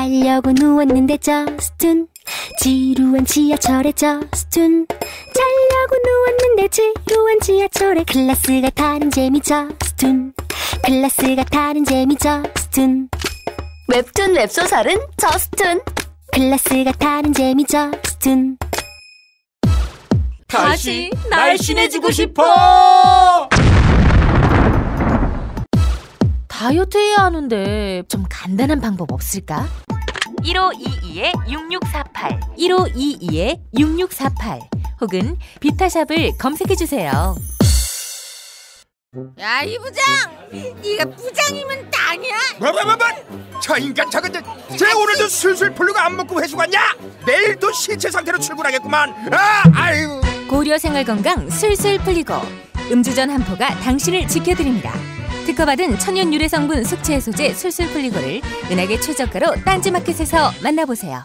자려고 누웠는데 저스툰 지루한 지하철에 저스툰 자려고 누웠는데 지루한 지하철에 클래스가 다른 재미 저스툰 클래스가 다른 재미 저스툰 웹툰 웹소설은 저스툰 클래스가 다른 재미 저스툰 다시 날씬해지고 싶어. 다이어트 해야 하는데 좀 간단한 방법 없을까? 1522-6648 1522-6648 혹은 비타샵을 검색해주세요. 야, 이 부장! 네가 부장이면 땅이야? 뭐? 저 인간 저건 쟤 오늘도 술술 풀리고 안 먹고 회수 갔냐? 내일도 신체 상태로 출근하겠구만. 아유. 고려 생활건강 술술 풀리고 음주전 한포가 당신을 지켜드립니다. 특허받은 천연 유래 성분 숙취 해소제 술술 풀리고를 은하계 최저가로 딴지마켓에서 만나보세요.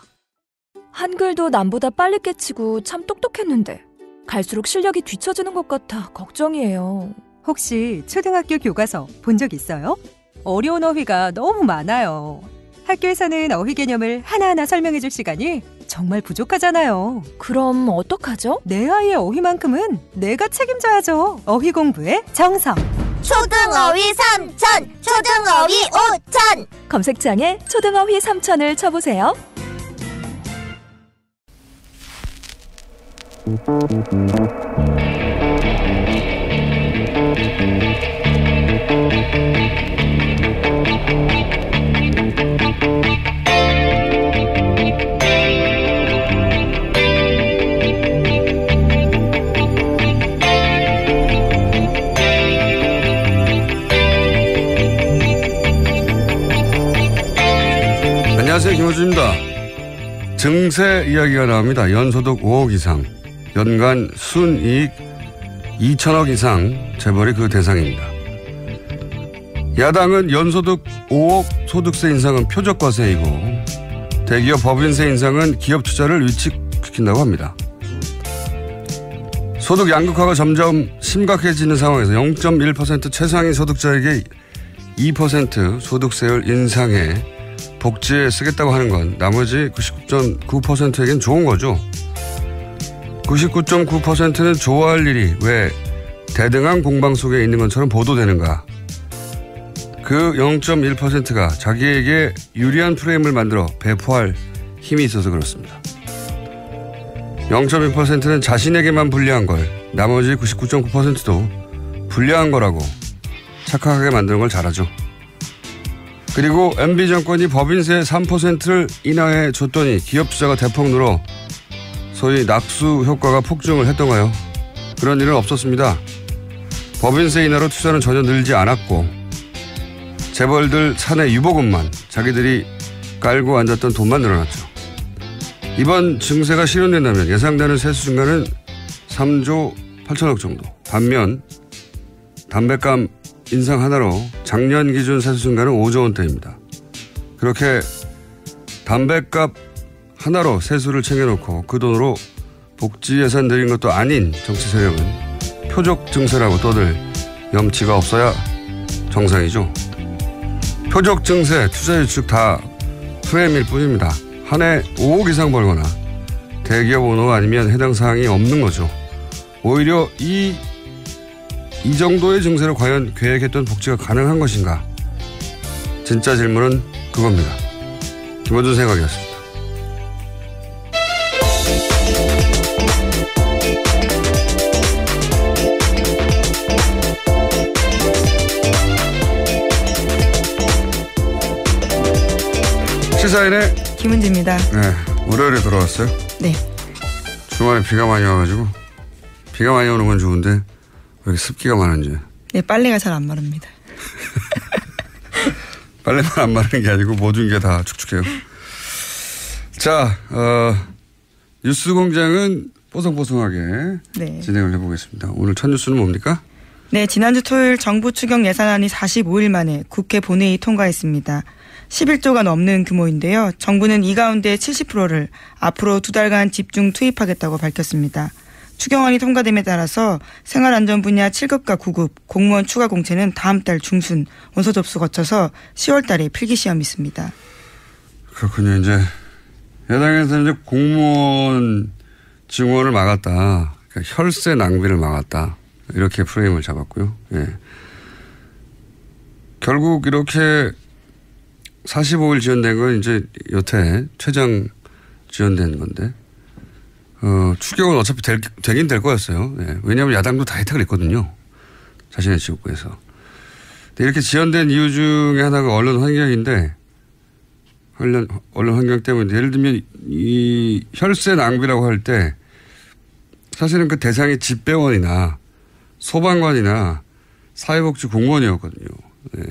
한글도 남보다 빨리 깨치고 참 똑똑했는데 갈수록 실력이 뒤처지는 것 같아 걱정이에요. 혹시 초등학교 교과서 본 적 있어요? 어려운 어휘가 너무 많아요. 학교에서는 어휘 개념을 하나하나 설명해 줄 시간이 정말 부족하잖아요. 그럼 어떡하죠? 내 아이의 어휘만큼은 내가 책임져야죠. 어휘 공부의 정성. 초등어휘 3000 초등어휘 5000 검색창에 초등어휘 3000을 쳐보세요. 안녕하세요, 김호준입니다. 증세 이야기가 나옵니다. 연소득 5억 이상, 연간 순이익 2천억 이상 재벌이 그 대상입니다. 야당은 연소득 5억 소득세 인상은 표적과세이고 대기업 법인세 인상은 기업 투자를 위축시킨다고 합니다. 소득 양극화가 점점 심각해지는 상황에서 0.1% 최상위 소득자에게 2% 소득세를 인상해 복지에 쓰겠다고 하는 건 나머지 99.9%에겐 좋은 거죠. 99.9%는 좋아할 일이 왜 대등한 공방 속에 있는 것처럼 보도되는가. 그 0.1%가 자기에게 유리한 프레임을 만들어 배포할 힘이 있어서 그렇습니다. 0.1%는 자신에게만 불리한 걸 나머지 99.9%도 불리한 거라고 착각하게 만드는 걸 잘하죠. 그리고 MB 정권이 법인세 3%를 인하해 줬더니 기업 투자가 대폭 늘어 소위 낙수 효과가 폭증을 했던가요? 그런 일은 없었습니다. 법인세 인하로 투자는 전혀 늘지 않았고 재벌들 사내 유보금만 자기들이 깔고 앉았던 돈만 늘어났죠. 이번 증세가 실현된다면 예상되는 세수 증가는 3조 8천억 정도. 반면 담뱃값 인상 하나로 작년 기준 세수 증가는 5조 원대입니다. 그렇게 담뱃값 하나로 세수를 챙겨놓고 그 돈으로 복지 예산 늘린 것도 아닌 정치 세력은 표적 증세라고 떠들 염치가 없어야 정상이죠. 표적 증세, 투자 유축 다 프레임일 뿐입니다. 한 해 5억 이상 벌거나 대기업 오너가 아니면 해당 사항이 없는 거죠. 오히려 이 정도의 증세로 과연 계획했던 복지가 가능한 것인가? 진짜 질문은 그겁니다. 김원준 생각이었습니다. 시사인의 김은지입니다. 네, 월요일에 돌아왔어요? 네. 주말에 비가 많이 와가지고 비가 많이 오는 건 좋은데 왜 이렇게 습기가 많은지. 네, 빨래가 잘 안 마릅니다. 빨래만 안 마르는 게 아니고 모든 게 다 축축해요. 자, 뉴스 공장은 뽀송뽀송하게 네. 진행을 해보겠습니다. 오늘 첫 뉴스는 뭡니까? 네, 지난주 토요일 정부 추경 예산안이 45일 만에 국회 본회의 통과했습니다. 11조가 넘는 규모인데요. 정부는 이 가운데 70%를 앞으로 2달간 집중 투입하겠다고 밝혔습니다. 추경안이 통과됨에 따라서 생활안전 분야 7급과 9급 공무원 추가 공채는 다음 달 중순 원서 접수 거쳐서 10월 달에 필기시험이 있습니다. 그렇군요. 이제 야당에서는 이제 공무원 증원을 막았다. 그러니까 혈세 낭비를 막았다. 이렇게 프레임을 잡았고요. 예. 결국 이렇게 45일 지연된 건 이제 여태 최장 지연된 건데, 추경은 어차피 되긴 될 거였어요. 예. 왜냐하면 야당도 다 혜택을 했거든요. 자신의 지역구에서. 근데 이렇게 지연된 이유 중에 하나가 언론 환경인데, 언론 환경 때문에 예를 들면 이 혈세 낭비라고 할 때 사실은 그 대상이 집배원이나 소방관이나 사회복지 공무원이었거든요. 네.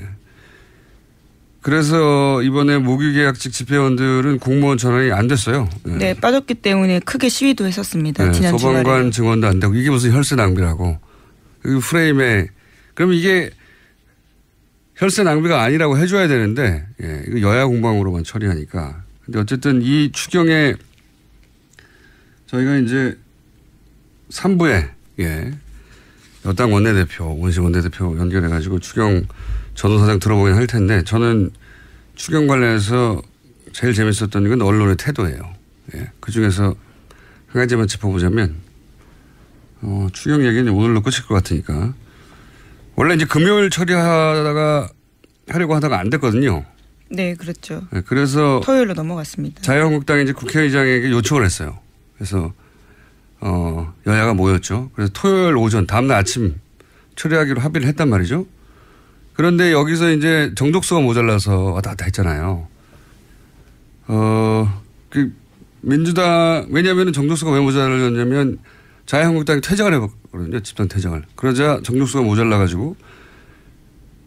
그래서 이번에 무기계약직 집배원들은 공무원 전환이 안 됐어요. 네, 네 빠졌기 때문에 크게 시위도 했었습니다. 네, 지난 소방관 주말에. 증원도 안 되고 이게 무슨 혈세 낭비라고. 그 프레임에 그럼 이게 혈세 낭비가 아니라고 해줘야 되는데, 예, 이거 여야 공방으로만 처리하니까. 근데 어쨌든 이 추경에 저희가 이제 3부에, 예, 여당 원내대표, 원식 원내대표 연결해가지고 추경 전후사정 들어보긴 할 텐데, 저는 추경 관련해서 제일 재밌었던 건 언론의 태도예요. 예, 그 중에서 한 가지만 짚어보자면, 추경 얘기는 오늘로 끝일 것 같으니까. 원래 이제 금요일 처리하려고 하다가 안 됐거든요. 네, 그렇죠. 네, 그래서 토요일로 넘어갔습니다. 자유한국당이 이제 국회의장에게 요청을 했어요. 그래서 여야가 모였죠. 그래서 토요일 오전 다음날 아침 처리하기로 합의를 했단 말이죠. 그런데 여기서 이제 정족수가 모자라서 왔다 갔다 했잖아요. 민주당 왜냐하면 정족수가 왜 모자랐냐면 자유한국당이 퇴장을 해봤거든요. 집단 퇴장을. 그러자 정족수가 모자라가지고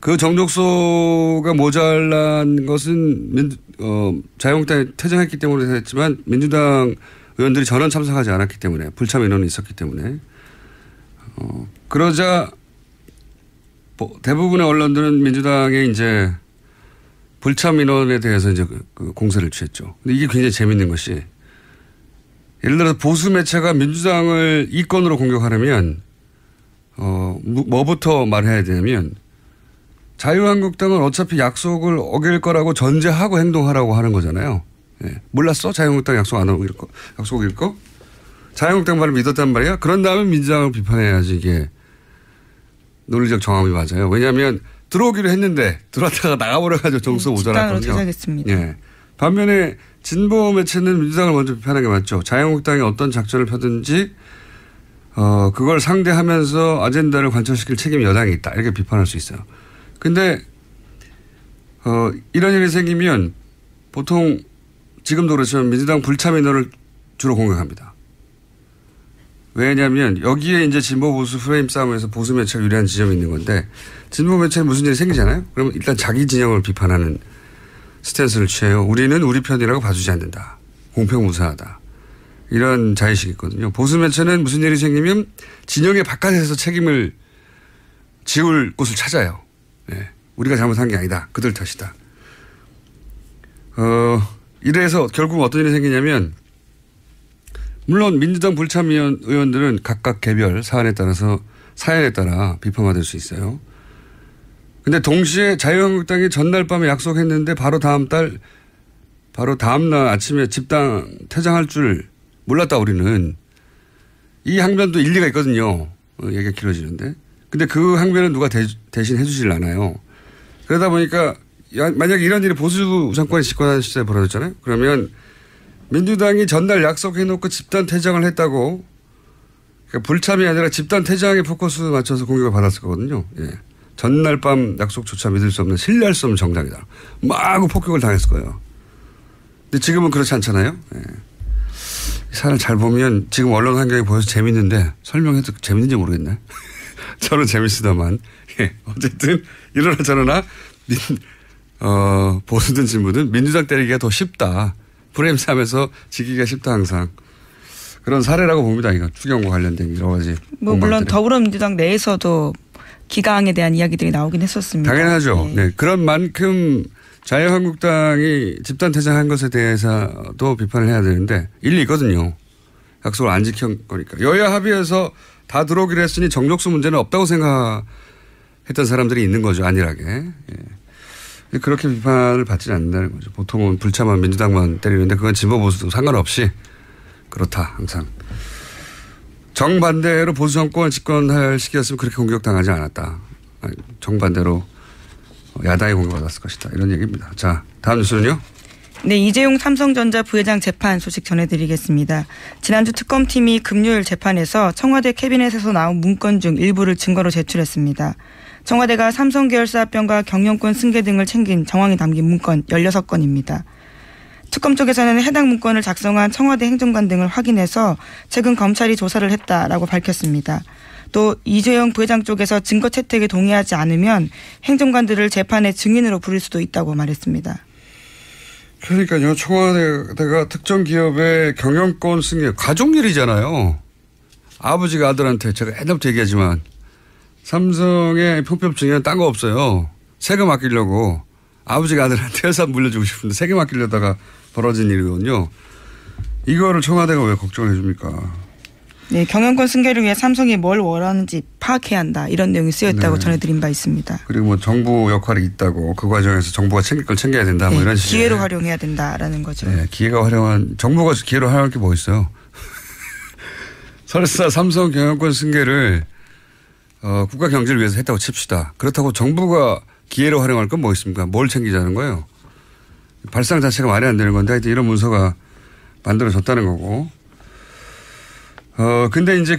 그 정족수가 모자란 것은 자유한국당이 퇴장했기 때문에 했지만 민주당 의원들이 전원 참석하지 않았기 때문에 불참 인원이 있었기 때문에 그러자 대부분의 언론들은 민주당의 이제 불참 인원에 대해서 이제 그 공세를 취했죠. 근데 이게 굉장히 재밌는 것이 예를 들어서 보수 매체가 민주당을 이권으로 공격하려면 뭐부터 말해야 되냐면 자유한국당은 어차피 약속을 어길 거라고 전제하고 행동하라고 하는 거잖아요. 예. 몰랐어? 자유한국당 약속 안 어길 거? 약속 어길 거? 자유한국당 말을 믿었단 말이야? 그런 다음에 민주당을 비판해야지 이게 논리적 정함이 맞아요. 왜냐하면 들어오기로 했는데 들어왔다가 나가버려가지고 정수 모자랐거든요. 퇴장했습니다. 예. 반면에 진보 매체는 민주당을 먼저 비판하는 게 맞죠. 자유한국당이 어떤 작전을 펴든지 그걸 상대하면서 아젠다를 관철시킬 책임이 여당이 있다. 이렇게 비판할 수 있어요. 근데 이런 일이 생기면 보통 지금도 그렇지만 민주당 불참 인원을 주로 공격합니다. 왜냐하면 여기에 이제 진보 보수 프레임 싸움에서 보수 매체가 유리한 지점이 있는 건데 진보 매체는 무슨 일이 생기잖아요. 그러면 일단 자기 진영을 비판하는 스탠스를 취해요. 우리는 우리 편이라고 봐주지 않는다. 공평무사하다. 이런 자의식이 있거든요. 보수 매체는 무슨 일이 생기면 진영의 바깥에서 책임을 지울 곳을 찾아요. 네. 우리가 잘못한 게 아니다. 그들 탓이다. 이래서 결국 어떤 일이 생기냐면 물론 민주당 불참 의원들은 각각 개별 사안에 따라 비판받을 수 있어요. 근데 동시에 자유한국당이 전날 밤에 약속했는데 바로 다음날 아침에 집단 퇴장할 줄 몰랐다 우리는. 이 항변도 일리가 있거든요. 얘기가 길어지는데. 근데 그 항변은 누가 대신 해주질 않아요. 그러다 보니까 만약에 이런 일이 보수 정권이 집권하는 시절에 벌어졌잖아요. 그러면 민주당이 전날 약속해놓고 집단 퇴장을 했다고 그러니까 불참이 아니라 집단 퇴장에 포커스 맞춰서 공격을 받았을 거거든요. 예. 전날 밤 약속조차 믿을 수 없는 신뢰할 수 없는 정당이다. 마구 폭격을 당했을 거예요. 근데 지금은 그렇지 않잖아요. 예. 이 사안을 잘 보면 지금 언론 환경이 보여서 재밌는데 설명해도 재밌는지 모르겠네. 저는 재밌으다만. 예. 어쨌든 이러나 저러나 보수든 진보든 민주당 때리기가 더 쉽다. 프레임 싸움에서 지기가 쉽다 항상. 그런 사례라고 봅니다. 이거 추경과 관련된 여러 가지. 물론 더불어민주당 내에서도 기강에 대한 이야기들이 나오긴 했었습니다. 당연하죠. 네. 그런 만큼 자유한국당이 집단 퇴장한 것에 대해서도 비판을 해야 되는데 일리 있거든요. 약속을 안 지킨 거니까. 여야 합의해서 다 들어오기로 했으니 정족수 문제는 없다고 생각했던 사람들이 있는 거죠. 안일하게. 예. 그렇게 비판을 받지는 않는다는 거죠. 보통은 불참한 민주당만 때리는데 그건 진보 보수도 상관없이 그렇다 항상. 정반대로 보수 정권 집권할 시기였으면 그렇게 공격당하지 않았다. 정반대로 야당이 공격받았을 것이다. 이런 얘기입니다. 자, 다음 뉴스는요. 네, 이재용 삼성전자 부회장 재판 소식 전해드리겠습니다. 지난주 특검팀이 금요일 재판에서 청와대 캐비넷에서 나온 문건 중 일부를 증거로 제출했습니다. 청와대가 삼성 계열사 합병과 경영권 승계 등을 챙긴 정황이 담긴 문건 16건입니다. 특검 쪽에서는 해당 문건을 작성한 청와대 행정관 등을 확인해서 최근 검찰이 조사를 했다라고 밝혔습니다. 또 이재용 부회장 쪽에서 증거 채택에 동의하지 않으면 행정관들을 재판의 증인으로 부를 수도 있다고 말했습니다. 그러니까요. 청와대가 특정 기업의 경영권 승계 가족일이잖아요. 아버지가 아들한테 제가 옛날부터 얘기하지만 삼성의 편법증에는 딴 거 없어요. 세금 아끼려고 아버지가 아들한테 회사 물려주고 싶은데 세금 아끼려다가 벌어진 일이거든요. 이거를 청와대가 왜 걱정을 해줍니까? 네, 경영권 승계를 위해 삼성이 뭘 원하는지 파악해야 한다. 이런 내용이 쓰여있다고 전해드린 바 있습니다. 그리고 뭐 정부 역할이 있다고 그 과정에서 정부가 챙길 걸 챙겨야 된다. 뭐 이런 식의. 기회로 활용해야 된다라는 거죠. 네, 기회가 활용한 정부가 기회로 활용할 게 뭐 있어요? 설사 삼성 경영권 승계를 국가 경제를 위해서 했다고 칩시다. 그렇다고 정부가 기회로 활용할 건 뭐 있습니까? 뭘 챙기자는 거예요? 발상 자체가 말이 안 되는 건데 하여튼 이런 문서가 만들어졌다는 거고. 근데 이제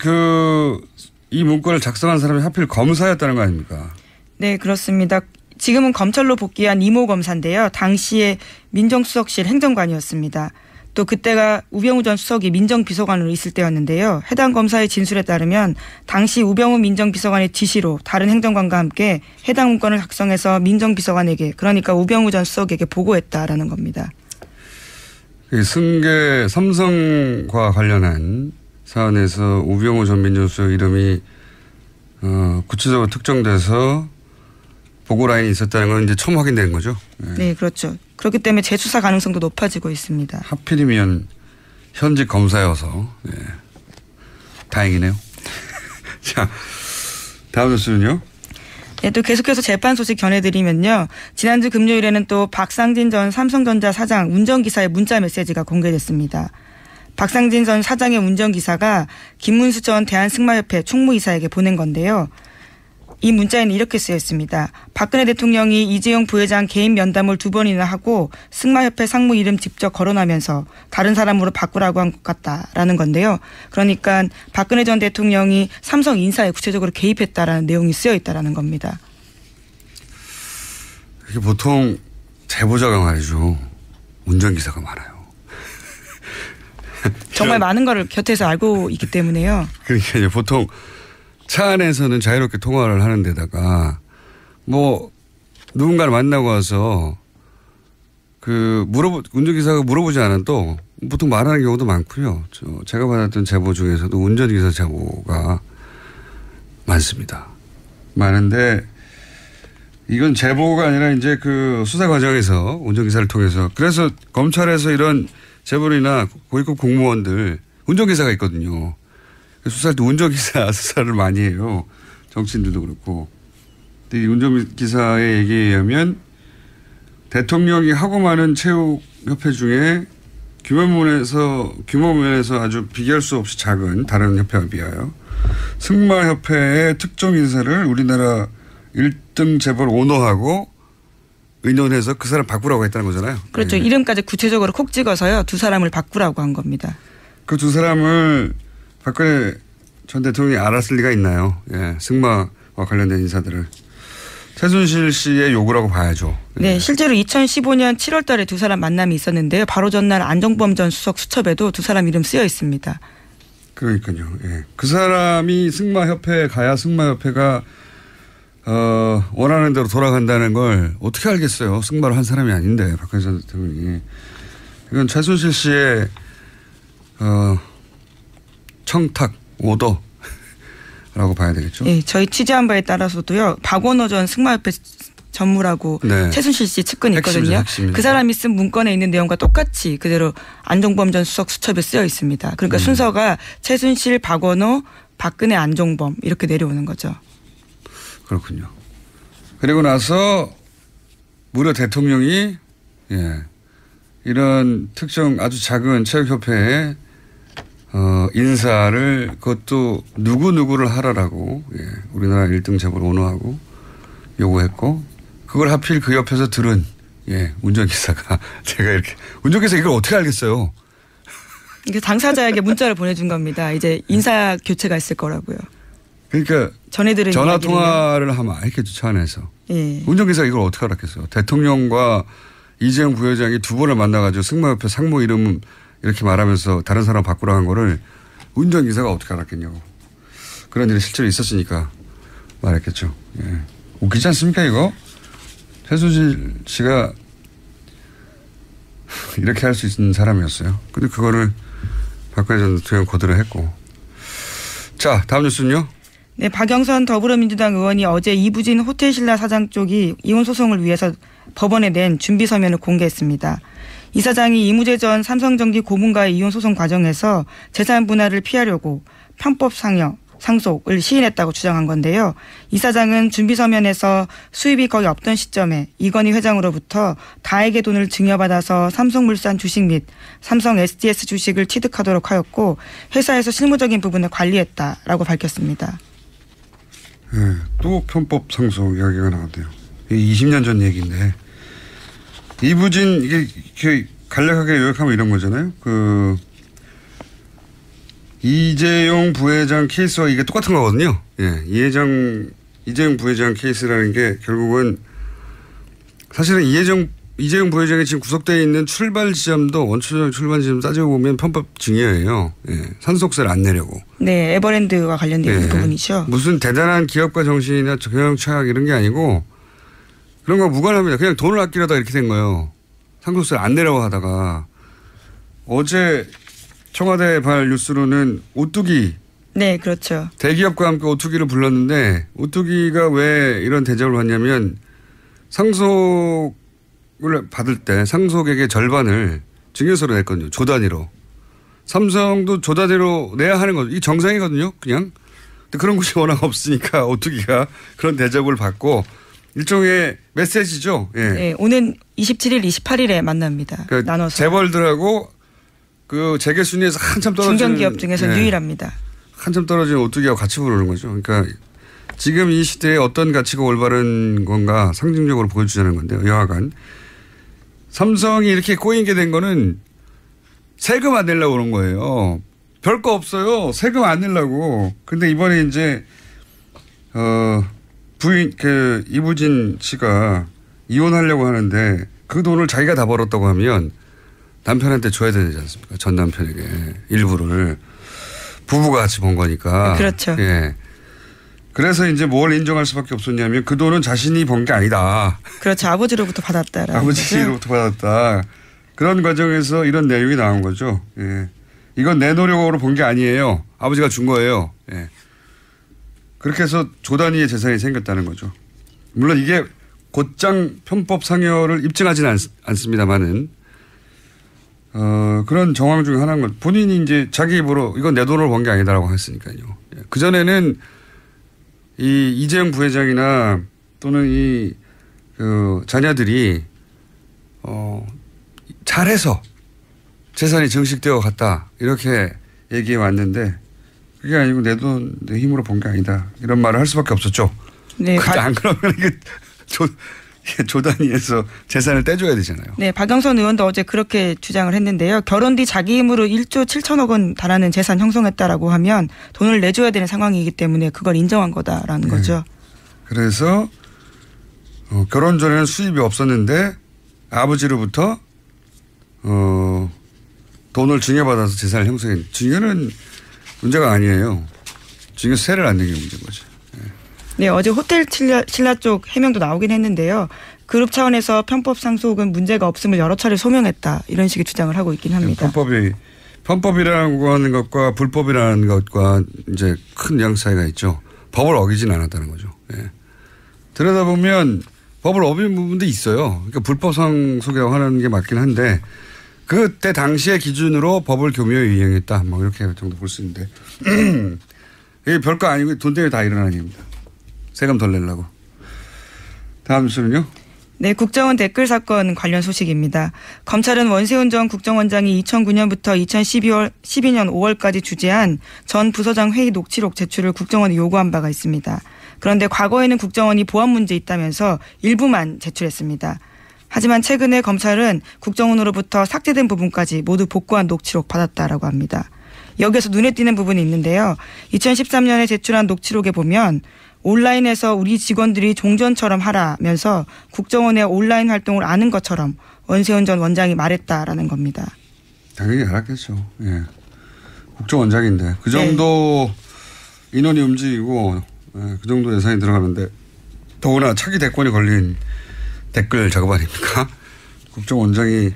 이 문건을 작성한 사람이 하필 검사였다는 거 아닙니까? 네, 그렇습니다. 지금은 검찰로 복귀한 이모 검사인데요. 당시에 민정수석실 행정관이었습니다. 또 그때가 우병우 전 수석이 민정비서관으로 있을 때였는데요. 해당 검사의 진술에 따르면 당시 우병우 민정비서관의 지시로 다른 행정관과 함께 해당 문건을 작성해서 민정비서관에게 그러니까 우병우 전 수석에게 보고했다라는 겁니다. 승계 삼성과 관련한 사안에서 우병우 전 민정수석 이름이 구체적으로 특정돼서 보고 라인이 있었다는 건 이제 처음 확인된 거죠. 네, 그렇죠. 그렇기 때문에 재수사 가능성도 높아지고 있습니다. 하필이면 현직 검사여서 다행이네요. 자, 다음 뉴스는요. 네, 또 계속해서 재판 소식 전해드리면요. 지난주 금요일에는 또 박상진 전 삼성전자 사장 운전기사의 문자 메시지가 공개됐습니다. 박상진 전 사장의 운전기사가 김문수 전 대한승마협회 총무이사에게 보낸 건데요. 이 문자에는 이렇게 쓰였습니다. 박근혜 대통령이 이재용 부회장 개인 면담을 2번이나 하고 승마협회 상무 이름 직접 거론하면서 다른 사람으로 바꾸라고 한 것 같다라는 건데요. 그러니까 박근혜 전 대통령이 삼성 인사에 구체적으로 개입했다라는 내용이 쓰여있다라는 겁니다. 이게 보통 제보자가 말이죠. 운전기사가 많아요. 정말 많은 거를 곁에서 알고 있기 때문에요. 그러니까 보통 차 안에서는 자유롭게 통화를 하는 데다가 뭐 누군가를 만나고 와서 운전기사가 물어보지 않아도 보통 말하는 경우도 많고요. 제가 받았던 제보 중에서도 운전기사 제보가 많습니다. 많은데 이건 제보가 아니라 이제 수사 과정에서 운전기사를 통해서 그래서 검찰에서 이런 재벌이나 고위급 공무원들 운전기사가 있거든요. 수사할 때 운전기사 수사를 많이 해요. 정치인들도 그렇고. 근데 이 운전기사의 얘기에 의하면 대통령이 하고 많은 체육협회 중에 규모 면에서 아주 비교할 수 없이 작은 다른 협회와 비하여 승마협회의 특정 인사를 우리나라 1등 재벌 오너하고 의논해서 그 사람 바꾸라고 했다는 거잖아요. 그렇죠. 네. 이름까지 구체적으로 콕 찍어서요. 2사람을 바꾸라고 한 겁니다. 그 2사람을 박근혜 전 대통령이 알았을 리가 있나요? 예, 승마와 관련된 인사들을. 최순실 씨의 요구라고 봐야죠. 네, 실제로 2015년 7월 달에 2사람 만남이 있었는데요. 바로 전날 안종범 전 수석 수첩에도 2사람 이름 쓰여 있습니다. 그러니까요. 예. 그 사람이 승마협회에 가야 승마협회가 원하는 대로 돌아간다는 걸 어떻게 알겠어요. 승마를 한 사람이 아닌데 박근혜 전 대통령이. 이건 최순실 씨의 청탁 오더라고 봐야 되겠죠. 네, 저희 취재한 바에 따라서도요. 박원호 전 승마협회 전무라고 네. 최순실 씨 측근이 있거든요. 핵심입니다. 그 사람이 쓴 문건에 있는 내용과 똑같이 그대로 안종범 전 수석 수첩에 쓰여 있습니다. 그러니까 순서가 최순실, 박원호, 박근혜, 안종범 이렇게 내려오는 거죠. 그렇군요. 그리고 나서 무려 대통령이 이런 특정 아주 작은 체육협회에 인사를 그것도 누구누구를 하라라고 우리나라 1등 재벌 오너하고 요구했고 그걸 하필 그 옆에서 들은 운전기사가 제가 이렇게 운전기사 이걸 어떻게 알겠어요? 이게 당사자에게 문자를 보내준 겁니다. 이제 인사 교체가 있을 거라고요. 그러니까 전해들은 전화 통화를 하면 알겠죠 차 안에서. 예. 운전기사가 이걸 어떻게 알았겠어요? 대통령과 이재용 부회장이 두 번을 만나가지고 승마협회 상무 이름 이렇게 말하면서 다른 사람 바꾸라 한 거를 운전기사가 어떻게 알았겠냐고. 그런 일이 실제로 있었으니까 말했겠죠. 예. 웃기지 않습니까 이거? 최수진 씨가 이렇게 할 수 있는 사람이었어요. 근데 그거를 박근혜 전 대통령 거들어 했고. 자, 다음 뉴스는요. 네, 박영선 더불어민주당 의원이 어제 이부진 호텔신라 사장 쪽이 이혼 소송을 위해서 법원에 낸 준비 서면을 공개했습니다. 이 사장이 이무재 전 삼성전기 고문과의 이혼 소송 과정에서 재산 분할을 피하려고 편법 상속을 시인했다고 주장한 건데요. 이 사장은 준비 서면에서 수입이 거의 없던 시점에 이건희 회장으로부터 다액의 돈을 증여받아서 삼성물산 주식 및 삼성 SDS 주식을 취득하도록 하였고 회사에서 실무적인 부분을 관리했다라고 밝혔습니다. 네, 또 편법 상속 이야기가 나왔대요. 20년 전 얘기인데 이부진 이게 간략하게 요약하면 이런 거잖아요. 이재용 부회장 케이스와 이게 똑같은 거거든요. 이재용 부회장 케이스라는 게 결국은 사실은 이재용 부회장이 지금 구속되어 있는 출발 지점도 원초적 출발 지점 따지고 보면 편법 증여예요. 산속세를 안 내려고. 네, 에버랜드와 관련된 부분이죠. 무슨 대단한 기업가 정신이나 경영 철학 이런 게 아니고 그런 거 무관합니다. 그냥 돈을 아끼려다 이렇게 된 거예요. 상속세를 안 내려고 하다가 어제 청와대 발 뉴스로는 오뚜기. 네, 그렇죠. 대기업과 함께 오뚜기를 불렀는데 오뚜기가 왜 이런 대접을 받냐면 상속을 받을 때 상속액의 절반을 증여세로 냈거든요. 조 단위로. 삼성도 조 단위로 내야 하는 거죠. 이게 정상이거든요. 그냥. 근데 그런 곳이 워낙 없으니까 오뚜기가 그런 대접을 받고 일종의 메시지죠. 네, 오는 27일, 28일에 만납니다. 그러니까 나눠서. 재벌들하고 그 재계 순위에서 한참 떨어지는 중견기업 중에서 유일합니다. 한참 떨어진 오뚜기하고 같이 부르는 거죠. 그러니까 지금 이 시대에 어떤 가치가 올바른 건가 상징적으로 보여주자는 건데요. 여하간 삼성이 이렇게 꼬인 게 된 거는 세금 안 내려고 그런 거예요. 별거 없어요. 세금 안 내려고. 근데 이번에 이제 부인 이부진 씨가 이혼하려고 하는데 그 돈을 자기가 다 벌었다고 하면 남편한테 줘야 되지 않습니까? 전 남편에게 일부를 부부가 같이 번 거니까. 그렇죠. 예. 그래서 이제 뭘 인정할 수밖에 없었냐면 그 돈은 자신이 번 게 아니다. 그렇죠. 아버지로부터 받았다라는 아버지로부터 받았다. 그런 과정에서 이런 내용이 나온 거죠. 예. 이건 내 노력으로 번 게 아니에요. 아버지가 준 거예요. 예. 그렇게 해서 조 단위의 재산이 생겼다는 거죠. 물론 이게 곧장 편법 상여를 입증하지는 않습니다만은 그런 정황 중에 하나인 건 본인이 이제 자기 입으로 이건 내 돈으로 번 게 아니다라고 했으니까요. 예. 그전에는 이 이재용 부회장이나 또는 자녀들이 잘해서 재산이 증식되어 갔다 이렇게 얘기해 왔는데 그게 아니고 내 돈 내 힘으로 번 게 아니다 이런 말을 할 수밖에 없었죠. 네, 안 그러면 이게 조 단위에서 재산을 떼줘야 되잖아요. 네, 박영선 의원도 어제 그렇게 주장을 했는데요. 결혼 뒤 자기 힘으로 1조 7천억 원 달하는 재산 형성했다라고 하면 돈을 내줘야 되는 상황이기 때문에 그걸 인정한 거다라는 거죠. 그래서 결혼 전에는 수입이 없었는데 아버지로부터 돈을 증여받아서 재산을 형성했는데 증여는 문제가 아니에요. 증여세를 안 내는 게 문제인 거죠. 네, 어제 호텔 신라 쪽 해명도 나오긴 했는데요. 그룹 차원에서 편법 상속은 문제가 없음을 여러 차례 소명했다. 이런 식의 주장을 하고 있긴 합니다. 편법이라고 하는 것과 불법이라는 것과 이제 큰 뉘앙스 차이가 있죠. 법을 어기진 않았다는 거죠. 예. 들여다보면 법을 어긴 부분도 있어요. 그러니까 불법 상속이라고 하는 게 맞긴 한데 그때 당시의 기준으로 법을 교묘히 이행했다. 뭐 이렇게 정도 볼 수 있는데 이게 별거 아니고 돈 때문에 다 일어나는 일입니다. 세금 덜 내려고. 다음 뉴스는요? 네, 국정원 댓글 사건 관련 소식입니다. 검찰은 원세훈 전 국정원장이 2009년부터 2012년 5월까지 주재한 전 부서장 회의 녹취록 제출을 국정원에 요구한 바가 있습니다. 그런데 과거에는 국정원이 보안 문제 있다면서 일부만 제출했습니다. 하지만 최근에 검찰은 국정원으로부터 삭제된 부분까지 모두 복구한 녹취록 받았다라고 합니다. 여기에서 눈에 띄는 부분이 있는데요. 2013년에 제출한 녹취록에 보면 온라인에서 우리 직원들이 종전처럼 하라면서 국정원의 온라인 활동을 아는 것처럼 원세훈 전 원장이 말했다라는 겁니다. 당연히 알았겠죠. 예. 국정원장인데 그 정도 인원이 움직이고 그 정도 예산이 들어가는데 더구나 차기 대권이 걸린 댓글 작업 아닙니까? 국정원장이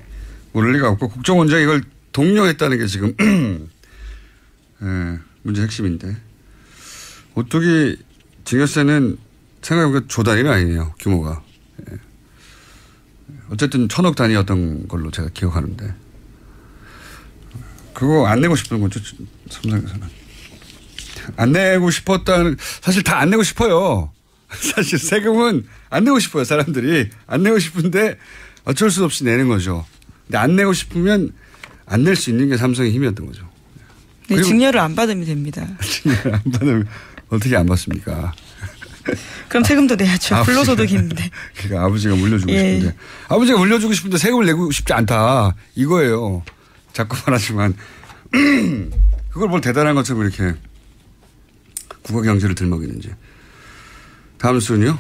모를 리가 없고 국정원장이 이걸 독려했다는 게 지금 문제 핵심인데 오뚜기 증여세는 생각해보니까 조 단위는 아니네요. 규모가. 어쨌든 1,000억 단위였던 걸로 제가 기억하는데 그거 안 내고 싶은 거죠. 삼성에서는. 안 내고 싶었다는 사실 다 안 내고 싶어요. 사실 세금은 안 내고 싶어요. 사람들이. 안 내고 싶은데 어쩔 수 없이 내는 거죠. 근데 안 내고 싶으면 안 낼 수 있는 게 삼성의 힘이었던 거죠. 네, 증여를 안 받으면 됩니다. 증여를 안 받으면 어떻게 안 받습니까? 그럼 세금도 내야죠. 불로소득인데. 그러니까 아버지가 물려주고 싶은데. 아버지가 물려주고 싶은데 세금을 내고 싶지 않다. 이거예요. 자꾸 말하지만. 그걸 뭘 대단한 것처럼 이렇게 국가 경제를 들먹이는지. 다음 순요.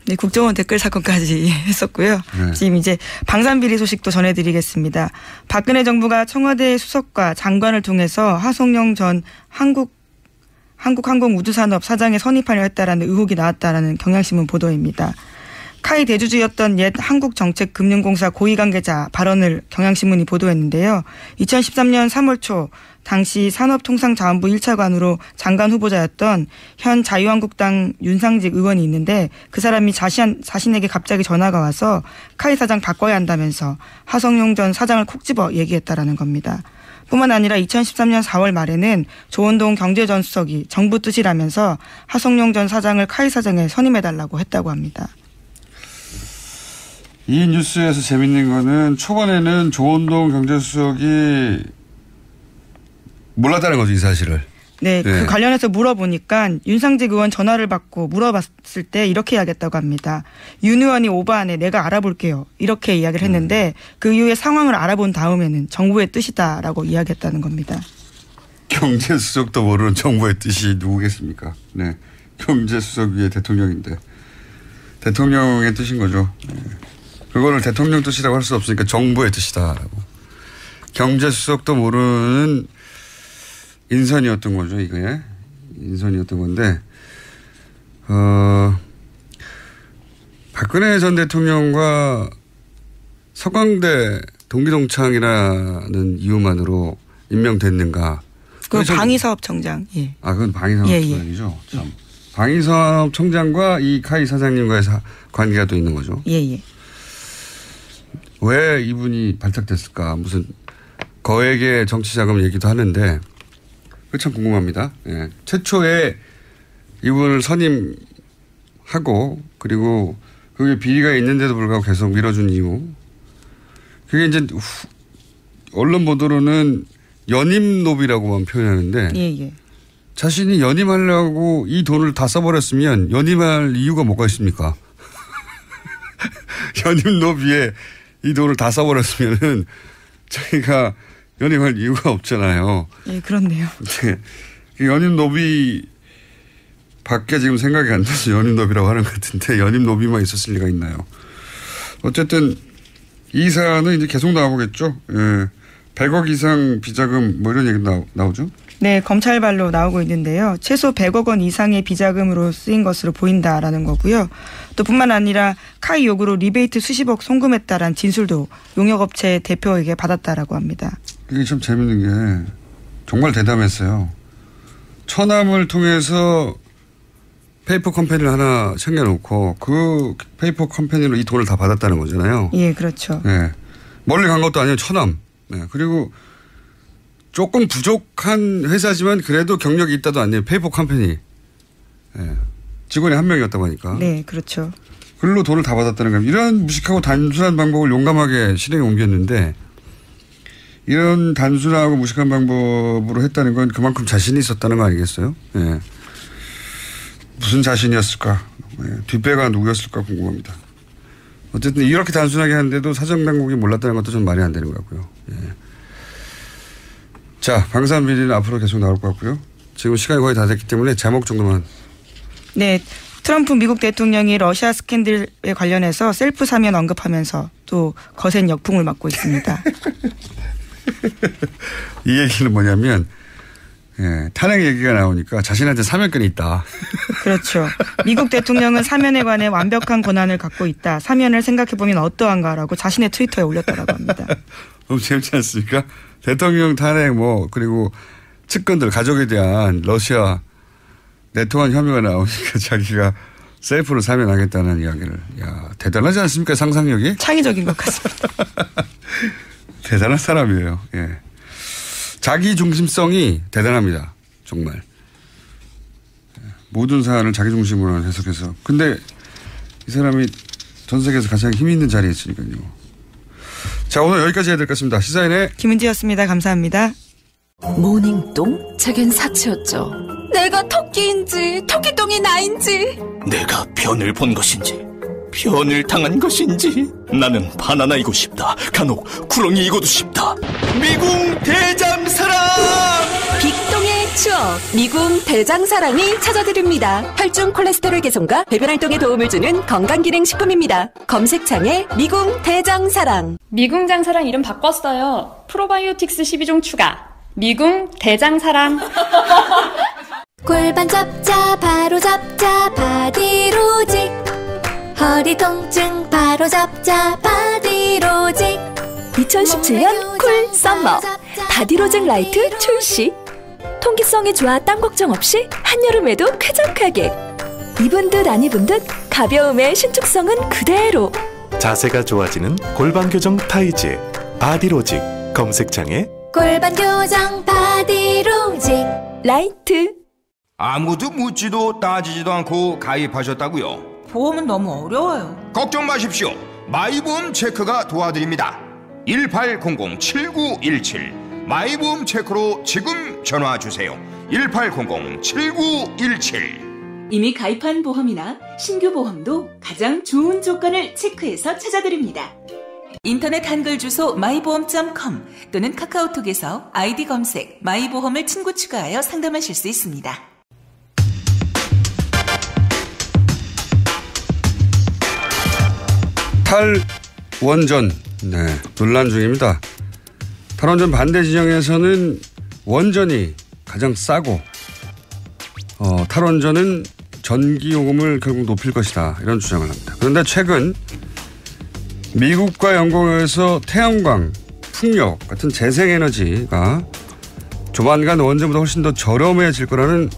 네, 국정원 댓글 사건까지 했었고요. 네. 지금 이제 방산비리 소식도 전해드리겠습니다. 박근혜 정부가 청와대 수석과 장관을 통해서 하성룡 전 한국항공우주산업 사장에 선입하려 했다라는 의혹이 나왔다라는 경향신문 보도입니다. 카이 대주주였던 옛 한국정책금융공사 고위관계자 발언을 경향신문이 보도했는데요. 2013년 3월 초 당시 산업통상자원부 1차관으로 장관 후보자였던 현 자유한국당 윤상직 의원이 있는데 그 사람이 자신에게 갑자기 전화가 와서 카이 사장 바꿔야 한다면서 하성룡 전 사장을 콕 집어 얘기했다라는 겁니다. 뿐만 아니라 2013년 4월 말에는 조원동 경제전 수석이 정부 뜻이라면서 하성룡 전 사장을 카이 사장에 선임해달라고 했다고 합니다. 이 뉴스에서 재밌는 거는 초반에는 조원동 경제수석이 몰랐다는 거죠, 이 사실을. 네, 그 관련해서 물어보니까 윤상직 의원 전화를 받고 물어봤을 때 이렇게 이야기했다고 합니다. 윤 의원이 오버하네, 내가 알아볼게요. 이렇게 이야기를 했는데 그 이후에 상황을 알아본 다음에는 정부의 뜻이다라고 이야기했다는 겁니다. 경제수석도 모르는 정부의 뜻이 누구겠습니까? 네, 경제수석 위에 대통령인데 대통령의 뜻인 거죠. 네. 그거를 대통령 뜻이라고 할 수 없으니까 정부의 뜻이다라고. 경제수석도 모르는 인선이었던 거죠, 이게. 인선이었던 건데, 박근혜 전 대통령과 서강대 동기동창이라는 이유만으로 임명됐는가. 그 방위사업청장. 예. 아, 그건 방위사업청장이죠. 예, 예. 참. 방위사업청장과 이 카이 사장님과의 관계가 또 있는 거죠. 예, 예. 왜 이분이 발탁됐을까? 무슨 거액의 정치 자금 얘기도 하는데, 그게 참 궁금합니다. 예. 최초에 이분을 선임하고 그리고 그게 비리가 있는데도 불구하고 계속 밀어준 이유. 그게 이제 언론 보도로는 연임노비라고만 표현하는데 예, 예. 자신이 연임하려고 이 돈을 다 써버렸으면 연임할 이유가 뭐가 있습니까? 연임노비에 이 돈을 다 써버렸으면은 자기가 연임할 이유가 없잖아요. 예, 그렇네요. 네. 연임노비 밖에 지금 생각이 안 나서 연임노비라고 하는 것 같은데 연임노비만 있었을 리가 있나요? 어쨌든 이 사안은 이제 계속 나오겠죠. 예. 100억 이상 비자금 뭐 이런 얘기 나오죠? 네, 검찰발로 나오고 있는데요. 최소 100억 원 이상의 비자금으로 쓰인 것으로 보인다라는 거고요. 또 뿐만 아니라 카이 요구로 리베이트 수십억 송금했다라는 진술도 용역업체 대표에게 받았다라고 합니다. 이게 참 재밌는 게 정말 대담했어요. 처남을 통해서 페이퍼 컴퍼니를 하나 챙겨놓고 그 페이퍼 컴퍼니로 이 돈을 다 받았다는 거잖아요. 예, 그렇죠. 네. 멀리 간 것도 아니에요. 처남. 네. 그리고 조금 부족한 회사지만 그래도 경력이 있다도 아니에요. 페이퍼 컴퍼니. 네. 직원이 한 명이었다고 하니까. 네, 그렇죠. 글로 돈을 다 받았다는 겁니다. 이런 무식하고 단순한 방법을 용감하게 실행에 옮겼는데 이런 단순하고 무식한 방법으로 했다는 건 그만큼 자신이 있었다는 거 아니겠어요? 예. 무슨 자신이었을까? 예. 뒷배가 누구였을까 궁금합니다. 어쨌든 이렇게 단순하게 하는데도 사정당국이 몰랐다는 것도 좀 말이 안 되는 것 같고요. 예. 자, 방산비리는 앞으로 계속 나올 것 같고요. 지금 시간이 거의 다 됐기 때문에 제목 정도만. 네. 트럼프 미국 대통령이 러시아 스캔들에 관련해서 셀프 사면 언급하면서 또 거센 역풍을 맞고 있습니다. 이 얘기는 뭐냐면 예, 탄핵 얘기가 나오니까 자신한테 사면권이 있다. 그렇죠. 미국 대통령은 사면에 관해 완벽한 권한을 갖고 있다. 사면을 생각해보면 어떠한가라고 자신의 트위터에 올렸다고 합니다. 너무 재밌지 않습니까? 대통령 탄핵 그리고 측근들 가족에 대한 러시아 내통한 혐의가 나오니까 자기가 셀프로 사면하겠다는 이야기를. 야, 대단하지 않습니까? 상상력이? 창의적인 것 같습니다. 대단한 사람이에요. 예. 자기 중심성이 대단합니다. 정말. 모든 사안을 자기 중심으로 해석해서. 근데 이 사람이 전 세계에서 가장 힘 있는 자리에 있으니까요. 자, 오늘 여기까지 해야 될 것 같습니다. 시사인의 김은지였습니다. 감사합니다. 모닝똥? 제겐 사치였죠. 내가 토끼인지 토끼똥이 나인지 내가 변을 본 것인지 변을 당한 것인지 나는 바나나이고 싶다. 간혹 구렁이이고도 싶다. 미궁 대장사랑 빅똥의 추억 미궁 대장사랑이 찾아드립니다. 혈중 콜레스테롤 개선과 배변 활동에 도움을 주는 건강기능식품입니다. 검색창에 미궁 대장사랑. 미궁 장사랑 이름 바꿨어요. 프로바이오틱스 12종 추가. 미궁 대장사랑. 골반 잡자 바로 잡자 바디로직. 허리 통증 바로 잡자 바디로직. 2017년 쿨 썸머 바디로직 라이트 출시. 통기성이 좋아 땀 걱정 없이 한여름에도 쾌적하게. 입은 듯 안 입은 듯 가벼움의 신축성은 그대로. 자세가 좋아지는 골반 교정 타이즈 바디로직. 검색창에 골반 교정 바디로직 라이트. 아무도 묻지도 따지지도 않고 가입하셨다고요? 보험은 너무 어려워요. 걱정 마십시오. 마이보험 체크가 도와드립니다. 1800-7917 마이보험 체크로 지금 전화주세요. 1800-7917. 이미 가입한 보험이나 신규 보험도 가장 좋은 조건을 체크해서 찾아드립니다. 인터넷 한글 주소 마이보험.com 또는 카카오톡에서 아이디 검색 마이보험을 친구 추가하여 상담하실 수 있습니다. 탈원전 논란 중입니다. 탈원전 반대 진영에서는 원전이 가장 싸고 탈원전은 전기요금을 결국 높일 것이다 이런 주장을 합니다. 그런데 최근 미국과 영국에서 태양광, 풍력 같은 재생에너지가 조만간 원전보다 훨씬 더 저렴해질 거라는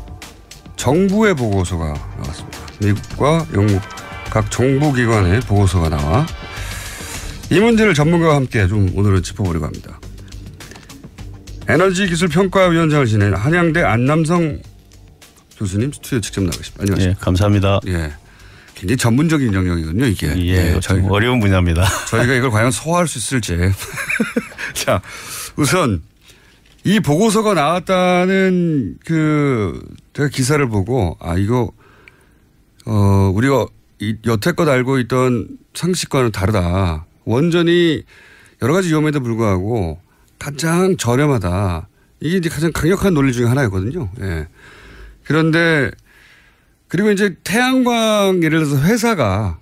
정부의 보고서가 나왔습니다. 미국과 영국 각 정부기관의 보고서가 나와 이 문제를 전문가와 함께 좀 오늘은 짚어보려고 합니다. 에너지기술평가위원장을 지낸 한양대 안남성 교수님 스튜디오 직접 나가십니다. 안녕하십니까. 예, 감사합니다. 예, 굉장히 전문적인 영역이거든요, 이게. 예, 좀 어려운 분야입니다. 저희가 이걸 과연 소화할 수 있을지. 자, 우선 이 보고서가 나왔다는 제가 기사를 보고 이거 우리가 여태껏 알고 있던 상식과는 다르다. 원전이 여러 가지 위험에도 불구하고 가장 저렴하다. 이게 이제 가장 강력한 논리 중에 하나였거든요. 예. 그런데 그리고 이제 태양광 예를 들어서 회사가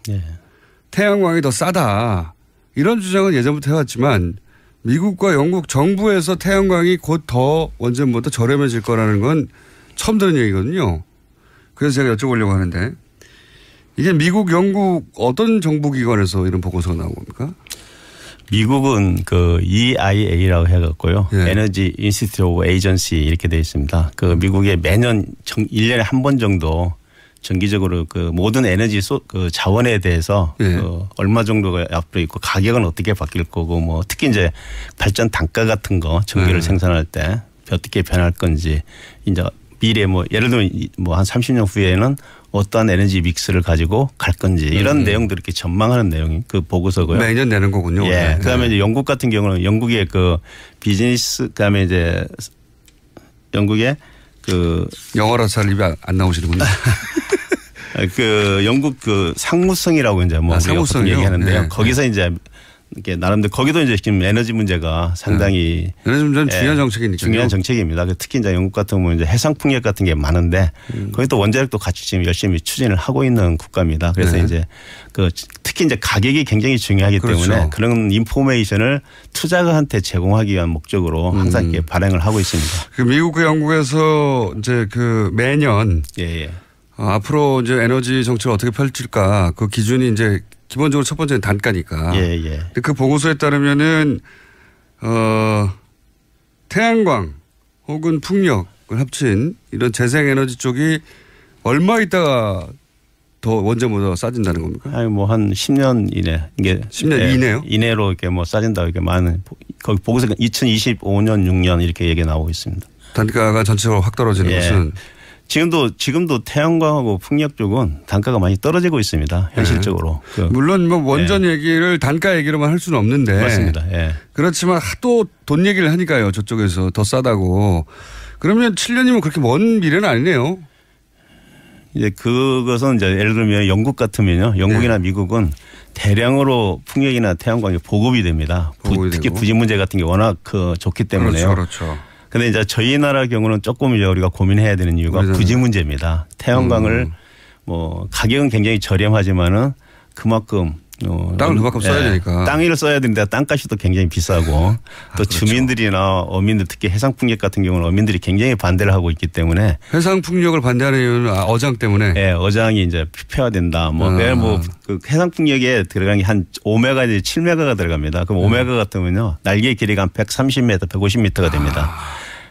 태양광이 더 싸다. 이런 주장은 예전부터 해왔지만 미국과 영국 정부에서 태양광이 곧 더 원전보다 저렴해질 거라는 건 처음 듣는 얘기거든요. 그래서 제가 여쭤보려고 하는데 이게 미국, 영국 어떤 정부기관에서 이런 보고서가 나온 겁니까? 미국은 EIA라고 해갖고요. 에너지 인스티튜트 오브 에이전시 이렇게 되어 있습니다. 미국에 매년 1년에 한 번 정도 정기적으로 모든 에너지 자원에 대해서 얼마 정도가 앞으로 있고 가격은 어떻게 바뀔 거고 특히 이제 발전 단가 같은 거 전기를 생산할 때 어떻게 변할 건지 이제 미래 예를 들면 한 30년 후에는 어떠한 에너지 믹스를 가지고 갈 건지 이런 내용들을 이렇게 전망하는 내용이 그 보고서고요. 매년 내는 거군요. 예. 그다음에 이제 영국 같은 경우는 영국의 그 비즈니스 그다음에 이제 영국의 그 영어라 잘 입에 안 나오시는군요. 그 영국 그 상무성이라고 이제 뭐 우리가 얘기하는데요. 네. 거기서 이제 이렇게 나름대로 거기도 이제 지금 에너지 문제가 상당히 에너지 문제는 중요한 정책이니까요. 중요한 정책입니다. 특히 이제 영국 같은 경우는 이제 해상 풍력 같은 게 많은데 거기 또 원자력도 같이 지금 열심히 추진을 하고 있는 국가입니다. 그래서 네. 이제 그 특히 이제 가격이 굉장히 중요하기 그렇죠. 때문에 그런 인포메이션을 투자가한테 제공하기 위한 목적으로 항상 이렇게 발행을 하고 있습니다. 그 미국과 영국에서 이제 그 매년 앞으로 이제 에너지 정책을 어떻게 펼칠까 그 기준이 이제 기본적으로 첫 번째는 단가니까. 근데 그 보고서에 따르면은 태양광 혹은 풍력을 합친 이런 재생에너지 쪽이 얼마 있다가 더 원전보다 싸진다는 겁니까? 아니 뭐 한 10년 이내 이게 10년 이내요? 이내로 이렇게 뭐 싸진다 이렇게 많은 거기 보고서 2025년 6년 이렇게 얘기 나오고 있습니다. 단가가 전체적으로 확 떨어지는 것은 지금도 태양광하고 풍력 쪽은 단가가 많이 떨어지고 있습니다. 현실적으로. 물론 뭐 원전 얘기를 단가 얘기로만 할 수는 없는데. 맞습니다. 그렇지만 하도 돈 얘기를 하니까요. 저쪽에서 더 싸다고. 그러면 7년이면 그렇게 먼 미래는 아니네요. 이제 그것은 이제 예를 들면 영국 같으면요. 영국이나 미국은 대량으로 풍력이나 태양광이 보급이 됩니다. 특히 부진 문제 같은 게 워낙 좋기 때문에요. 그렇죠. 근데 이제 저희 나라 경우는 조금 이제 우리가 고민해야 되는 이유가 부지 문제입니다. 태양광을 뭐 가격은 굉장히 저렴하지만은 그만큼 땅을 그만큼 써야 되니까. 땅을 써야 되는데 땅값이 또 굉장히 비싸고 또 그렇죠. 주민들이나 어민들 특히 해상풍력 같은 경우는 어민들이 굉장히 반대를 하고 있기 때문에 해상풍력을 반대하는 이유는 어장 때문에. 네, 어장이 이제 폐화된다. 그 해상풍력에 들어간 게 한 5메가 이제 7메가가 들어갑니다. 그럼 5메가 같으면요 날개 길이가 한 130m, 150m가 됩니다.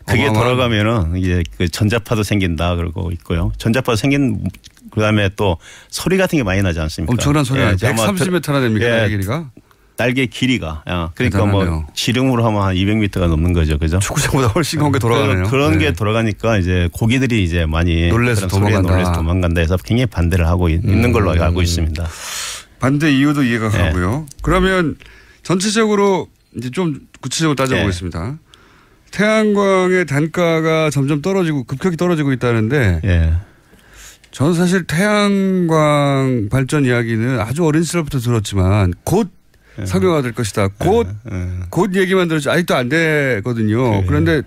그게 돌아가면은 이제 그 전자파도 생긴다 그러고 있고요. 전자파도 생긴 그다음에 또 소리 같은 게 많이 나지 않습니까? 엄청난 소리가 130m나 됩니까? 날개 길이가? 날개 길이가. 그러니까 대단하네요. 뭐 지름으로 하면 한 200m가 넘는 거죠. 그죠? 축구장보다 훨씬 큰 게 돌아가네요. 그런 게 돌아가니까 이제 고기들이 이제 많이 놀래서 도망간다 해서 굉장히 반대를 하고 있는 걸로 알고 있습니다. 반대 이유도 이해가 가고요. 그러면 전체적으로 이제 좀 구체적으로 따져보겠습니다. 태양광의 단가가 점점 떨어지고 급격히 떨어지고 있다는데 저는 사실 태양광 발전 이야기는 아주 어린 시절부터 들었지만 곧 상용화될 것이다. 곧 얘기만 들었지 아직도 안 되거든요. 그런데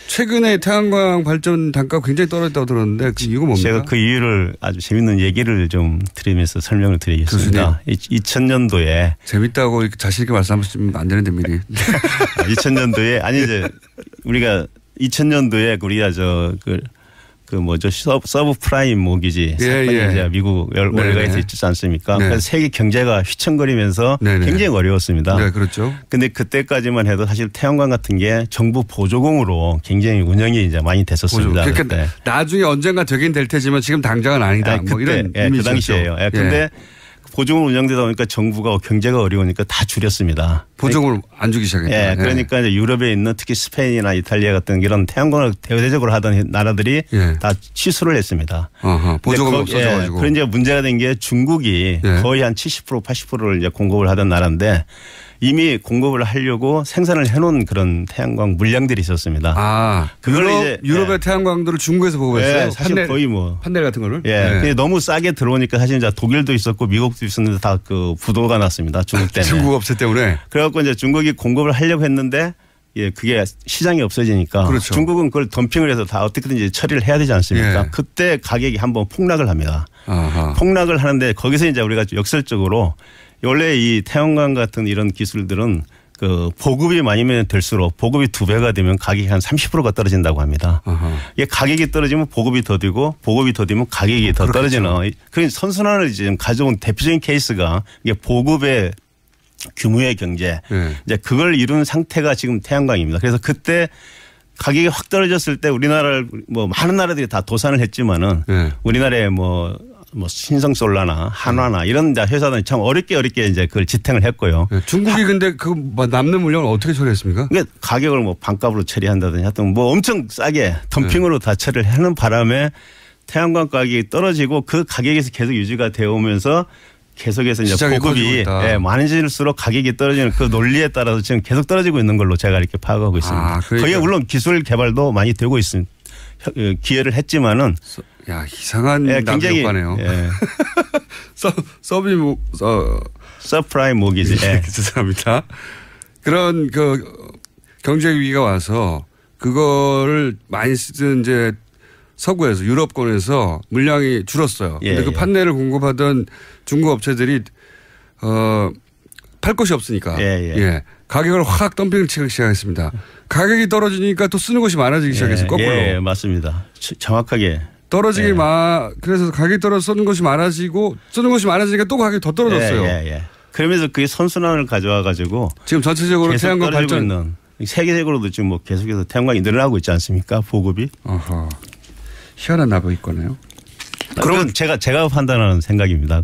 최근에 태양광 발전 단가가 굉장히 떨어졌다고 들었는데 그 이유가 뭡니까? 제가 그 이유를 아주 재밌는 얘기를 좀 드리면서 설명을 드리겠습니다. 2000년도에 재밌다고 자신 있게 말씀하시면 안 되는데 미리. 2000년도에 아니 이제 우리가 2000년도에 우리가 서브 프라임 모기지 사건이 이제 미국 월가에서 있지 않습니까? 그래서 세계 경제가 휘청거리면서 굉장히 어려웠습니다. 네, 그렇죠. 근데 그때까지만 해도 사실 태양광 같은 게 정부 보조공으로 굉장히 운영이 이제 많이 됐었습니다. 그러니까 나중에 언젠가 되긴 될 테지만 지금 당장은 아니다. 뭐 이런 그 당시에요. 근데 보조금 운영되다 보니까 정부가 경제가 어려우니까 다 줄였습니다. 보조금을 안 주기 시작했죠. 그러니까 이제 유럽에 있는 특히 스페인이나 이탈리아 같은 이런 태양광을 대대적으로 하던 나라들이 다 취소를 했습니다. 보조금 없어져가지고. 그런 이제 문제가 된 게 중국이 거의 한 70% 80%를 이제 공급을 하던 나라인데 이미 공급을 하려고 생산을 해놓은 그런 태양광 물량들이 있었습니다. 그걸 이제 유럽의 태양광들을 중국에서 보급했어요. 사실 거의 뭐 판넬 같은 거를. 근데 너무 싸게 들어오니까 사실 이제 독일도 있었고 미국도 있었는데 다 그 부도가 났습니다. 중국 때문에. 중국 업체 때문에. 그래갖고 이제 중국이 공급을 하려고 했는데 그게 시장이 없어지니까 그렇죠. 중국은 그걸 덤핑을 해서 다 어떻게든지 처리를 해야 되지 않습니까? 그때 가격이 한번 폭락을 합니다. 폭락을 하는데 거기서 이제 우리가 역설적으로 원래 이 태양광 같은 이런 기술들은 그 보급이 많이면 될수록 보급이 2배가 되면 가격이 한 30%가 떨어진다고 합니다. 이게 가격이 떨어지면 보급이 더디고 보급이 더디면 가격이 더 떨어지는 그런 선순환을 지금 가져온 대표적인 케이스가 이게 보급의 규모의 경제 이제 그걸 이룬 상태가 지금 태양광입니다. 그래서 그때 가격이 확 떨어졌을 때 우리나라를 뭐 많은 나라들이 다 도산을 했지만은 우리나라에 뭐 신성솔라나 한화나 이런 회사들이 참 어렵게 이제 그걸 지탱을 했고요. 중국이 근데 그 남는 물량을 어떻게 처리했습니까? 그러니까 가격을 뭐 반값으로 처리한다든지 하여튼 뭐 엄청 싸게 덤핑으로 다 처리를 하는 바람에 태양광 가격이 떨어지고 그 가격에서 계속 유지가 되어 오면서 계속해서 이제 보급이 많아질수록 가격이 떨어지는 그 논리에 따라서 지금 계속 떨어지고 있는 걸로 제가 이렇게 파악하고 있습니다. 그러니까. 거기에 물론 기술 개발도 많이 되고 있습니다. 기여를 했지만은 야 이상한 굉장히 효과네요. 서프라임 모기지. 죄송합니다. 그런 그 경제 위기가 와서 그거를 많이 쓰던 이제 서구에서 유럽권에서 물량이 줄었어요. 근데 그 판넬을 공급하던 중국 업체들이 팔 곳이 없으니까 가격을 확 덤핑을 치기 시작했습니다. 가격이 떨어지니까 또 쓰는 곳이 많아지기 시작했어요. 거꾸로. 맞습니다. 정확하게. 그래서 가격이 떨어져 쓰는 곳이 많아지고 쓰는 곳이 많아지니까 또 가격이 더 떨어졌어요. 그러면서 그게 선순환을 가져와 가지고 지금 전체적으로 태양광 발전 있는 세계적으로도 지금 뭐 계속해서 태양광이 늘어나고 있지 않습니까? 보급이. 희한한 나비 있거네요. 그럼 제가 판단하는 생각입니다.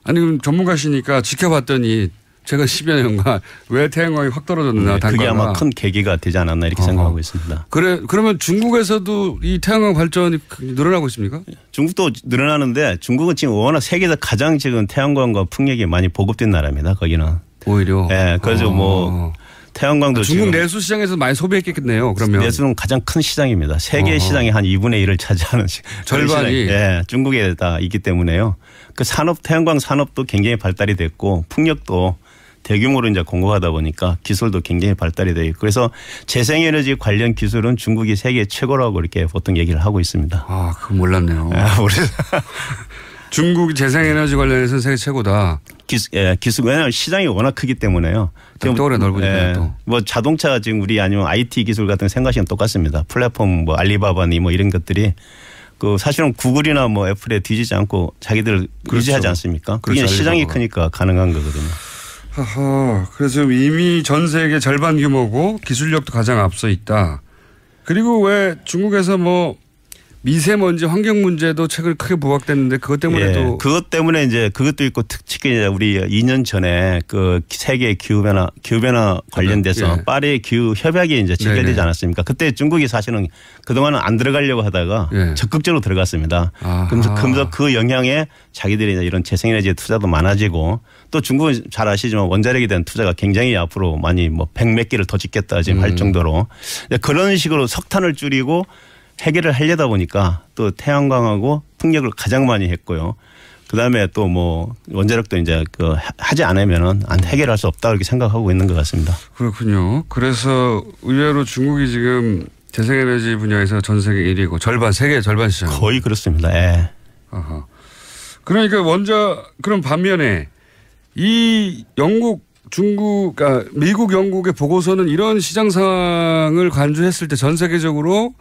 아니 그럼 전문가시니까 지켜봤더니 제가 10여 년간 왜 태양광이 확 떨어졌나 단가가. 그게 아마 큰 계기가 되지 않았나 이렇게 생각하고 있습니다. 그러면 중국에서도 이 태양광 발전이 늘어나고 있습니까? 중국도 늘어나는데 중국은 지금 워낙 세계에서 가장 지금 태양광과 풍력이 많이 보급된 나라입니다. 거기는. 오히려. 그래서 뭐 태양광도 중국 내수 시장에서 많이 소비했겠네요. 그러면 내수는 가장 큰 시장입니다. 세계 시장의 한 2분의 1을 차지하는 절반이 중국에 다 있기 때문에요. 그 산업 태양광 산업도 굉장히 발달이 됐고 풍력도 대규모로 이제 공급하다 보니까 기술도 굉장히 발달이 되어 있고 그래서 재생에너지 관련 기술은 중국이 세계 최고라고 이렇게 보통 얘기를 하고 있습니다. 그거 몰랐네요. 중국이 재생에너지 관련해서는 세계 최고다. 기술 왜냐하면 시장이 워낙 크기 때문에요. 또래 넓으니까 또. 뭐 자동차 지금 우리 아니면 IT 기술 같은 거 생각하시면 똑같습니다. 플랫폼 뭐 알리바바니 뭐 이런 것들이 그 사실은 구글이나 뭐 애플에 뒤지지 않고 자기들 유지하지 않습니까? 그게 시장이 크니까 가능한 거거든요. 그래서 이미 전 세계 절반 규모고 기술력도 가장 앞서 있다. 그리고 왜 중국에서 뭐 미세먼지 환경 문제도 최근 크게 부각됐는데 그것 때문에도 그것 때문에 이제 그것도 있고 특히 이제 우리 2년 전에 그 세계 기후 변화 관련돼서 파리 기후 협약이 이제 체결되지 않았습니까? 그때 중국이 사실은 그동안은 안 들어가려고 하다가 적극적으로 들어갔습니다. 그러면서 그 영향에 자기들이 이런 재생에너지 투자도 많아지고 또 중국은 잘 아시지만 원자력에 대한 투자가 굉장히 앞으로 많이 뭐 100몇 개를 더 짓겠다 지금 할 정도로 그런 식으로 석탄을 줄이고 해결을 하려다 보니까 또 태양광하고 풍력을 가장 많이 했고요. 그다음에 또 뭐 원자력도 이제 그 하지 않으면은 해결할 수 없다 이렇게 생각하고 있는 것 같습니다. 그렇군요. 그래서 의외로 중국이 지금 재생에너지 분야에서 전 세계 1위고 세계 절반 시장. 거의 그렇습니다. 그러니까 그럼 반면에 이 미국, 영국의 보고서는 이런 시장 상황을 간주했을 때 전 세계적으로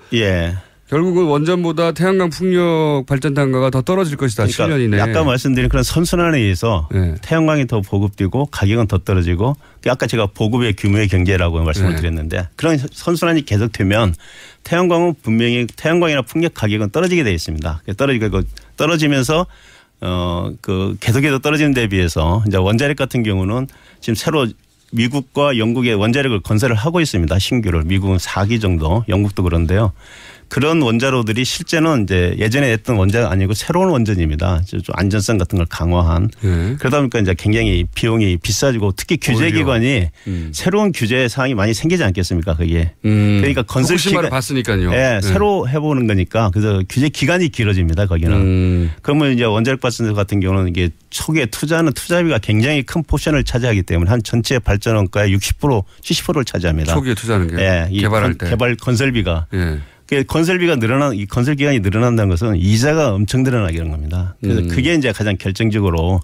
결국은 원전보다 태양광 풍력 발전 단가가 더 떨어질 것이다. 그러니까 7년 이내에. 아까 말씀드린 그런 선순환에 의해서 태양광이 더 보급되고 가격은 더 떨어지고 아까 제가 보급의 규모의 경제라고 말씀을 드렸는데 그런 선순환이 계속되면 태양광은 분명히 태양광이나 풍력 가격은 떨어지게 되어 있습니다. 떨어지면서 계속해서 떨어지는 데 비해서 이제 원자력 같은 경우는 지금 새로 미국과 영국의 원자력을 건설을 하고 있습니다. 신규를. 미국은 4기 정도, 영국도 그런데요. 그런 원자로들이 실제는 이제 예전에 했던 원자가 아니고 새로운 원전입니다. 좀 안전성 같은 걸 강화한. 그러다 보니까 이제 굉장히 비용이 비싸지고 특히 규제기관이 새로운 규제 사항이 많이 생기지 않겠습니까? 그게. 그러니까 건설 시간을 봤으니까요. 새로 해보는 거니까 그래서 규제 기간이 길어집니다. 거기는. 그러면 이제 원자력 발전소 같은 경우는 이게 초기에 투자하는 투자비가 굉장히 큰 포션을 차지하기 때문에 한 전체 발전 원가의 60%, 70%를 차지합니다. 초기에 투자하는 게. 개발할 때. 개발 건설비가. 건설비가 이 건설 기간이 늘어난다는 것은 이자가 엄청 늘어나게 되는 겁니다. 그래서 그게 이제 가장 결정적으로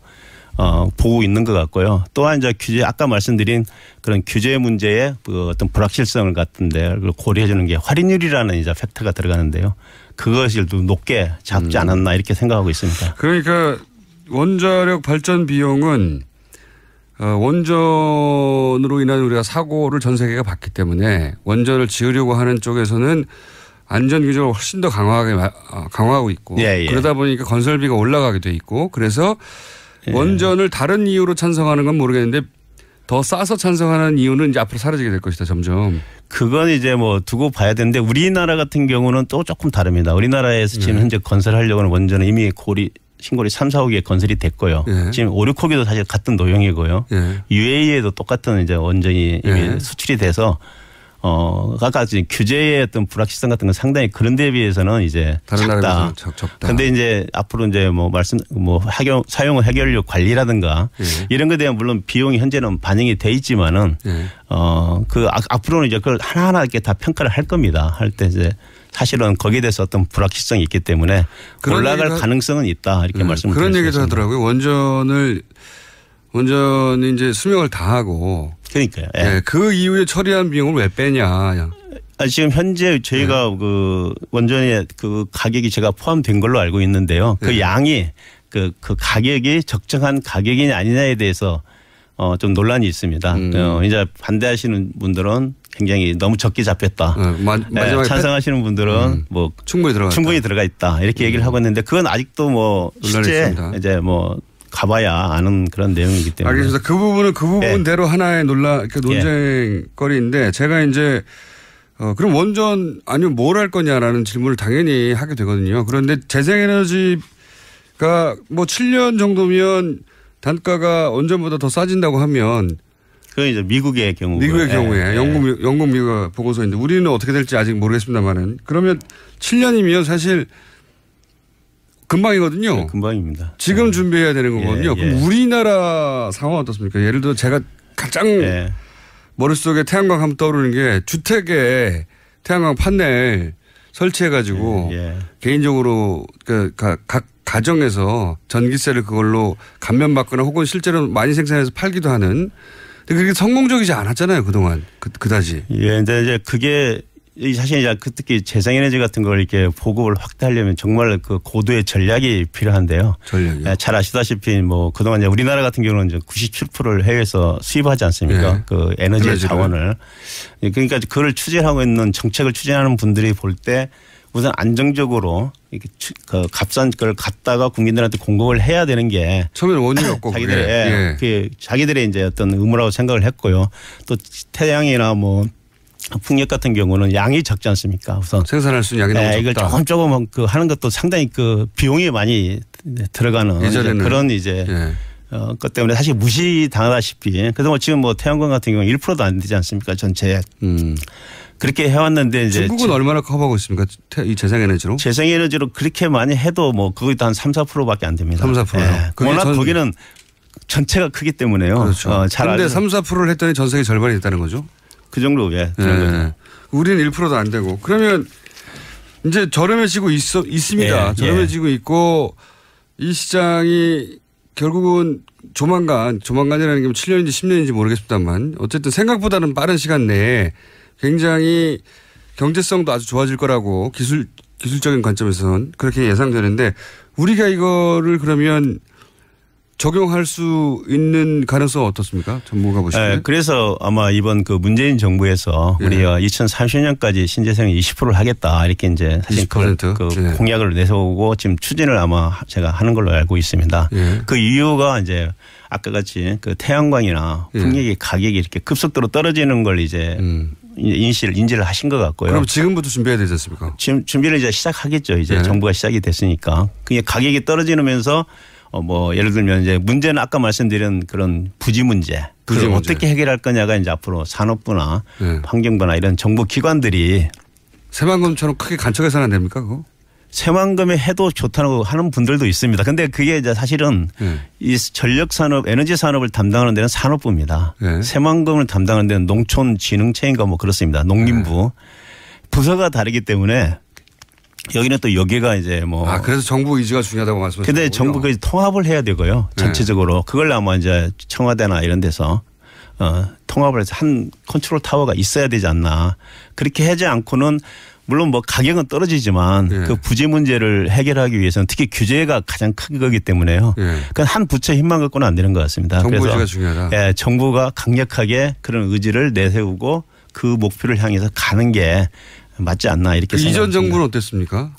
보고 있는 것 같고요. 또한 이제 아까 말씀드린 그런 규제 문제의 그 어떤 불확실성을 같은데 그걸 고려해 주는 게 할인율이라는 이제 팩터가 들어가는데요. 그것을 높게 잡지 않았나 이렇게 생각하고 있습니다. 그러니까 원자력 발전 비용은 원전으로 인한 우리가 사고를 전 세계가 봤기 때문에 원전을 지으려고 하는 쪽에서는 안전 규정을 훨씬 더 강화하고 있고 그러다 보니까 건설비가 올라가게 돼 있고 그래서 원전을 다른 이유로 찬성하는 건 모르겠는데 더 싸서 찬성하는 이유는 이제 앞으로 사라지게 될 것이다 점점. 그건 이제 뭐 두고 봐야 되는데 우리나라 같은 경우는 또 조금 다릅니다. 우리나라에서 지금 현재 건설하려고는 원전은 이미 신고리 3, 4호기에 건설이 됐고요. 지금 5, 6호기도 사실 같은 노형이고요. UAE에도 똑같은 이제 원전이 이미 수출이 돼서 아까 지금 규제의 어떤 불확실성 같은 건 상당히 그런 데 비해서는 이제 다른 작다. 적다. 근데 이제 앞으로 이제 사용 해결력 관리라든가 이런 것에 대한 물론 비용이 현재는 반영이 돼 있지만은 앞으로는 이제 그걸 하나하나 이렇게 다 평가를 할 겁니다. 할 때 이제 사실은 거기에 대해서 어떤 불확실성이 있기 때문에 올라갈 가능성은 있다 이렇게 말씀을 그런 드릴 수 얘기도 있습니다. 하더라고요. 원전이 이제 수명을 다하고. 그러니까요. 예. 그 이후에 처리한 비용을 왜 빼냐. 지금 현재 저희가 그 원전의 그 가격이 제가 포함된 걸로 알고 있는데요. 그 양이 그 가격이 적정한 가격이냐 아니냐에 대해서 좀 논란이 있습니다. 이제 반대하시는 분들은 굉장히 너무 적게 잡혔다. 마지막에 찬성하시는 분들은 뭐 충분히 들어가 있다. 이렇게 얘기를 하고 있는데 그건 아직도 뭐 실제 이제 뭐 가봐야 아는 그런 내용이기 때문에. 알겠습니다. 그 부분은 그 부분대로 하나의 논쟁거리인데 제가 이제 그럼 원전 아니면 뭘 할 거냐라는 질문을 당연히 하게 되거든요. 그런데 재생에너지가 뭐 7년 정도면 단가가 원전보다 더 싸진다고 하면 그건 이제 미국의 경우에 영국 미국 보고서인데 우리는 어떻게 될지 아직 모르겠습니다만은 그러면 7년이면 사실 금방이거든요. 네, 금방입니다. 지금 준비해야 되는 거거든요. 그럼 우리나라 상황은 어떻습니까? 예를 들어 제가 가장 머릿속에 태양광 하면 떠오르는 게 주택에 태양광 판넬 설치해가지고 개인적으로 각 가정에서 전기세를 그걸로 감면받거나 혹은 실제로 많이 생산해서 팔기도 하는. 근데 그게 성공적이지 않았잖아요. 그동안. 그다지. 이제 그게 사실 이제 특히 재생에너지 같은 걸 이렇게 보급을 확대하려면 정말 그 고도의 전략이 필요한데요. 전략이요? 잘 아시다시피 뭐 그동안 이제 우리나라 같은 경우는 이제 97%를 해외에서 수입하지 않습니까? 그 에너지 자원을. 그러니까 그걸 추진하고 있는 정책을 추진하는 분들이 볼 때 우선 안정적으로 이렇게 그 값싼 걸 갖다가 국민들한테 공급을 해야 되는 게 처음에는 원인이었고 자기들의 이제 어떤 의무라고 생각을 했고요. 또 태양이나 뭐 풍력 같은 경우는 양이 적지 않습니까? 우선 생산할 수 있는 양이 너무 적다. 이걸 조금 그 하는 것도 상당히 그 비용이 많이 들어가는 그런 이제 것 때문에 사실 무시당하다시피 그래서 뭐 지금 뭐 태양광 같은 경우는 1%도 안 되지 않습니까? 전체. 그렇게 해왔는데 이제 중국은 얼마나 커버하고 있습니까? 이 재생에너지로? 재생에너지로 그렇게 많이 해도 뭐 그것도 한 3, 4%밖에 안 됩니다. 3, 4%요? 워낙 거기는 전체가 크기 때문에요. 그렇죠. 그런데 3, 4%를 했더니 전 세계 절반이 됐다는 거죠? 그 정도 그런 거죠. 우리는 1%도 안 되고 그러면 이제 저렴해지고 있습니다. 저렴해지고 있고 이 시장이 결국은 조만간이라는 게 7년인지 10년인지 모르겠습니다만 어쨌든 생각보다는 빠른 시간 내에 굉장히 경제성도 아주 좋아질 거라고 기술적인 관점에서는 그렇게 예상되는데 우리가 이거를 그러면 적용할 수 있는 가능성은 어떻습니까? 전문가 보시면. 그래서 아마 이번 그 문재인 정부에서 우리가 2030년까지 신재생을 20%를 하겠다 이렇게 이제 사실 그 공약을 내세우고 지금 추진을 아마 제가 하는 걸로 알고 있습니다. 그 이유가 이제 아까 같이 그 태양광이나 풍력의 가격이 이렇게 급속도로 떨어지는 걸 이제 인지를 하신 것 같고요. 그럼 지금부터 준비해야 되지 않습니까? 지금 준비를 이제 시작하겠죠. 이제 정부가 시작이 됐으니까. 그게 가격이 떨어지면서 뭐 예를 들면 이제 문제는 아까 말씀드린 그런 부지 문제. 그걸 어떻게 해결할 거냐가 이제 앞으로 산업부나 환경부나 이런 정부 기관들이 새만금처럼 크게 간척해서는 안 됩니까 그거? 새만금에 해도 좋다고 하는 분들도 있습니다. 근데 그게 이제 사실은 이 전력 산업, 에너지 산업을 담당하는 데는 산업부입니다. 새만금을 담당하는 데는 농촌진흥체인가 뭐 그렇습니다. 농림부. 부서가 다르기 때문에 여기는 또 여기가 이제 뭐. 그래서 정부 의지가 중요하다고 말씀하셨죠. 근데 정부가 통합을 해야 되고요. 전체적으로. 그걸 아마 이제 청와대나 이런 데서 통합을 해서 한 컨트롤 타워가 있어야 되지 않나. 그렇게 하지 않고는 물론 뭐 가격은 떨어지지만 그 부지 문제를 해결하기 위해서는 특히 규제가 가장 큰 거기 때문에요. 그건 한 부처 힘만 갖고는 안 되는 것 같습니다. 정부 의지가 중요하다. 예, 정부가 강력하게 그런 의지를 내세우고 그 목표를 향해서 가는 게 맞지 않나 이렇게 생각합니다. 이전 정부는 어땠습니까?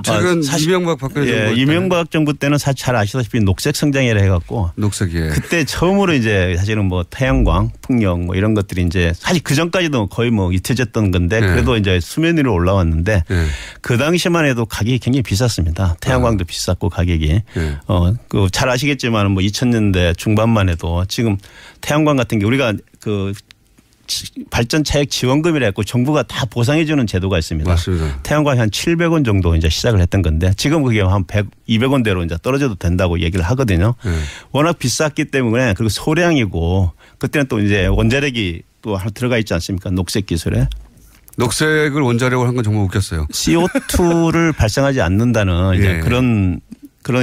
최근 이명박 박근혜 정부 예, 이명박 정부 때는 사실 잘 아시다시피 녹색 성장이라 해갖고 녹색이에요. 그때 처음으로 이제 사실은 뭐 태양광, 풍력 뭐 이런 것들이 이제 사실 그 전까지도 거의 뭐 잊혀졌던 건데 그래도 이제 수면 위로 올라왔는데 그 당시만 해도 가격이 굉장히 비쌌습니다. 태양광도 비쌌고 가격이 그 잘 아시겠지만 뭐 2000년대 중반만 해도 지금 태양광 같은 게 우리가 그 발전 차액 지원금이라 했고 정부가 다 보상해 주는 제도가 있습니다. 맞습니다. 태양광이 한 700원 정도 이제 시작을 했던 건데 지금 그게 한 200원대로 이제 떨어져도 된다고 얘기를 하거든요. 워낙 비쌌기 때문에 그리고 소량이고 그때는 또 이제 원자력이 또 하나 들어가 있지 않습니까? 녹색 기술에. 녹색을 원자력으로 한 건 정말 웃겼어요. CO2를 발생하지 않는다는 이제 그런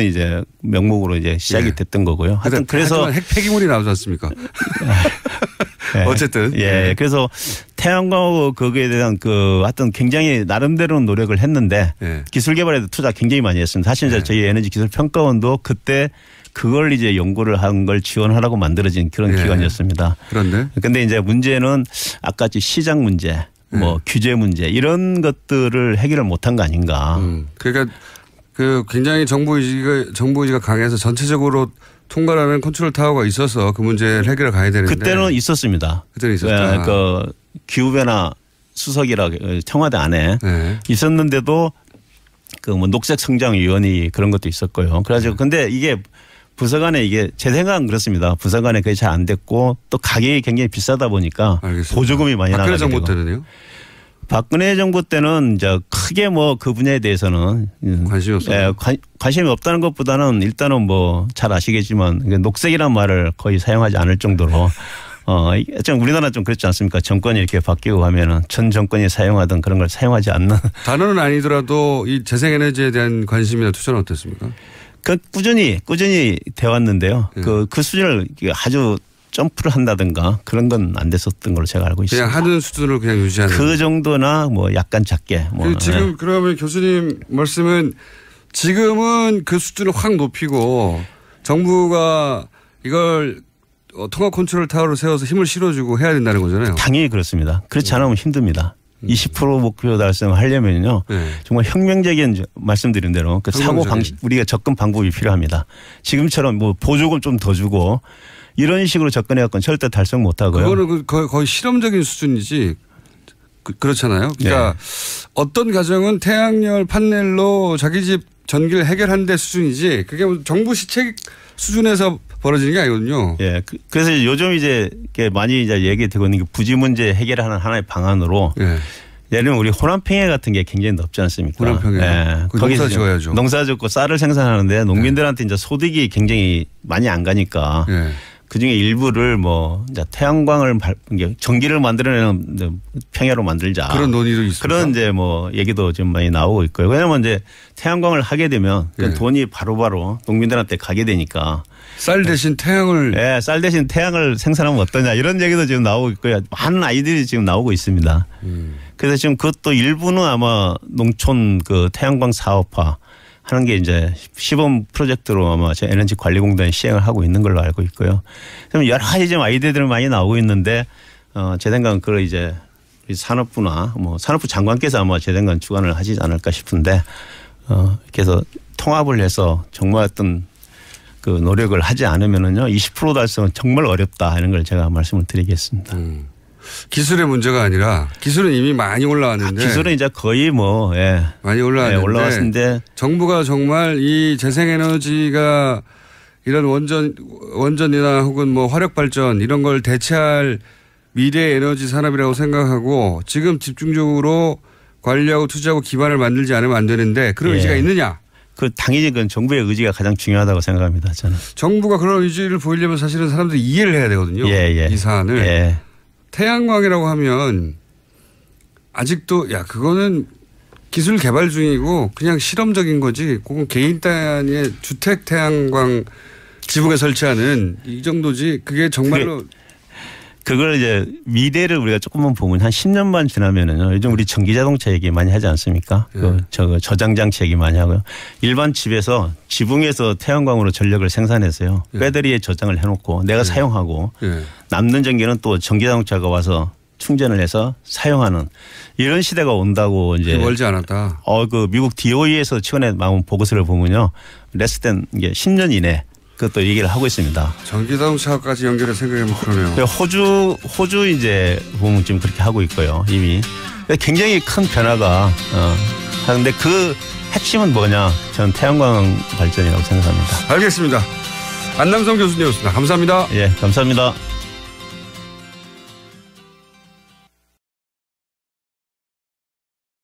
이제 명목으로 이제 시작이 됐던 거고요. 하여튼 그래서 폐기물이 나오지 않습니까? 어쨌든. 예. 그래서 태양광 거기에 대한 그 하여튼 굉장히 나름대로는 노력을 했는데 기술 개발에도 투자 굉장히 많이 했습니다. 사실 이제 저희 에너지 기술 평가원도 그때 그걸 이제 연구를 한 걸 지원하라고 만들어진 그런 기관이었습니다. 그런데. 근데 이제 문제는 아까 시장 문제 뭐 규제 문제 이런 것들을 해결을 못한 거 아닌가. 그러니까 그 굉장히 정부 의지가 강해서 전체적으로 통과하는 컨트롤 타워가 있어서 그 문제를 해결해 가야 되는데. 그때는 있었습니다. 그때는 있었다. 그 기후변화 수석이라 청와대 안에 있었는데도 그 뭐 녹색 성장위원회 그런 것도 있었고요. 그래가지고 근데 이게 부서 간에 이게 제 생각은 그렇습니다. 부서 간에 그게 잘 안 됐고 또 가격이 굉장히 비싸다 보니까 보조금이 많이 나가게 되고. 박근혜 정부 때는요? 박근혜 정부 때는 이제 크게 뭐 그 분야에 대해서는 관심이 없어요. 관심이 없다는 것보다는 일단은 뭐 잘 아시겠지만 녹색이란 말을 거의 사용하지 않을 정도로 좀 우리나라 좀 그렇지 않습니까? 정권이 이렇게 바뀌고 하면은 전 정권이 사용하던 그런 걸 사용하지 않는. 단어는 아니더라도 이 재생에너지에 대한 관심이나 투자는 어땠습니까? 그 꾸준히 돼 왔는데요. 그 수준을 아주 점프를 한다든가 그런 건 안 됐었던 걸로 제가 알고 있습니다. 그냥 하는 수준을 그냥 유지하는. 그 정도나 뭐 약간 작게. 뭐 지금 그러면 교수님 말씀은 지금은 그 수준을 확 높이고 정부가 이걸 통합 컨트롤 타워를 세워서 힘을 실어주고 해야 된다는 거잖아요. 당연히 그렇습니다. 그렇지 않으면 힘듭니다. 20% 목표 달성을 하려면요. 정말 혁명적인 말씀드린 대로 그 사고 방식 우리가 접근 방법이 필요합니다. 지금처럼 뭐 보조금 좀 더 주고 이런 식으로 접근해 갖고는 절대 달성 못 하고요. 그거는 거의 실험적인 수준이지. 그렇잖아요. 그러니까 어떤 가정은 태양열 판넬로 자기 집 전기를 해결한 데 수준이지 그게 정부 시책 수준에서 벌어지는 게 아니거든요. 예. 그래서 요즘 이제 많이 이제 얘기되고 있는 게 부지 문제 해결하는 하나의 방안으로 예를 들면 우리 호남평야 같은 게 굉장히 넓지 않습니까? 호남평야. 예. 농사 지어야죠. 농사 짓고 쌀을 생산하는데 농민들한테 이제 소득이 굉장히 많이 안 가니까 그중에 일부를 뭐 이제 태양광을 전기를 만들어내는 평야로 만들자. 그런 논의도 있습니다. 그런 이제 뭐 얘기도 지금 많이 나오고 있고요. 왜냐하면 이제 태양광을 하게 되면 그 돈이 바로바로 농민들한테 가게 되니까. 쌀 대신 태양을. 네, 쌀 대신 태양을 생산하면 어떠냐 이런 얘기도 지금 나오고 있고요. 많은 아이들이 지금 나오고 있습니다. 그래서 지금 그것도 일부는 아마 농촌 그 태양광 사업화 하는 게 이제 시범 프로젝트로 아마 제 에너지관리공단이 시행을 하고 있는 걸로 알고 있고요. 여러 가지 지금 아이디어들이 많이 나오고 있는데 제 생각은 그걸 이제 산업부나 뭐 산업부 장관께서 아마 제 생각은 주관을 하지 않을까 싶은데 그래서 통합을 해서 정말 어떤 그 노력을 하지 않으면은요 20% 달성은 정말 어렵다 하는 걸 제가 말씀을 드리겠습니다. 기술의 문제가 아니라 기술은 이미 많이 올라왔는데 기술은 이제 거의 뭐 많이 올라왔는데 올라왔는데 정부가 정말 이 재생에너지가 이런 원전이나 혹은 뭐 화력 발전 이런 걸 대체할 미래 에너지 산업이라고 생각하고 지금 집중적으로 관리하고 투자하고 기반을 만들지 않으면 안 되는데 그런 의지가 있느냐? 그 당연히 그건 정부의 의지가 가장 중요하다고 생각합니다. 저는. 정부가 그런 의지를 보이려면 사실은 사람들이 이해를 해야 되거든요. 이 사안을. 태양광이라고 하면 아직도 그거는 기술 개발 중이고 그냥 실험적인 거지. 그건 개인 단위의 주택 태양광 지붕에 설치하는 이 정도지. 그게 정말로. 그걸 이제 미래를 우리가 조금만 보면 한 10년만 지나면은요. 요즘 우리 전기 자동차 얘기 많이 하지 않습니까? 저장 장치 얘기 많이 하고요. 일반 집에서 지붕에서 태양광으로 전력을 생산해서요. 배터리에 저장을 해놓고 내가 사용하고 남는 전기는 또 전기 자동차가 와서 충전을 해서 사용하는 이런 시대가 온다고 이제 멀지 않았다. 그 미국 DOE에서 최근에 나온 보고서를 보면요, 레스된 이게 10년 이내 그것도 얘기를 하고 있습니다. 전기자동차까지 연결해 생각해보면 그러네요. 호주 이제 보면 지금 그렇게 하고 있고요, 이미. 굉장히 큰 변화가 하는데 그 핵심은 뭐냐? 저는 태양광 발전이라고 생각합니다. 알겠습니다. 안남성 교수님이었습니다. 감사합니다. 예, 감사합니다.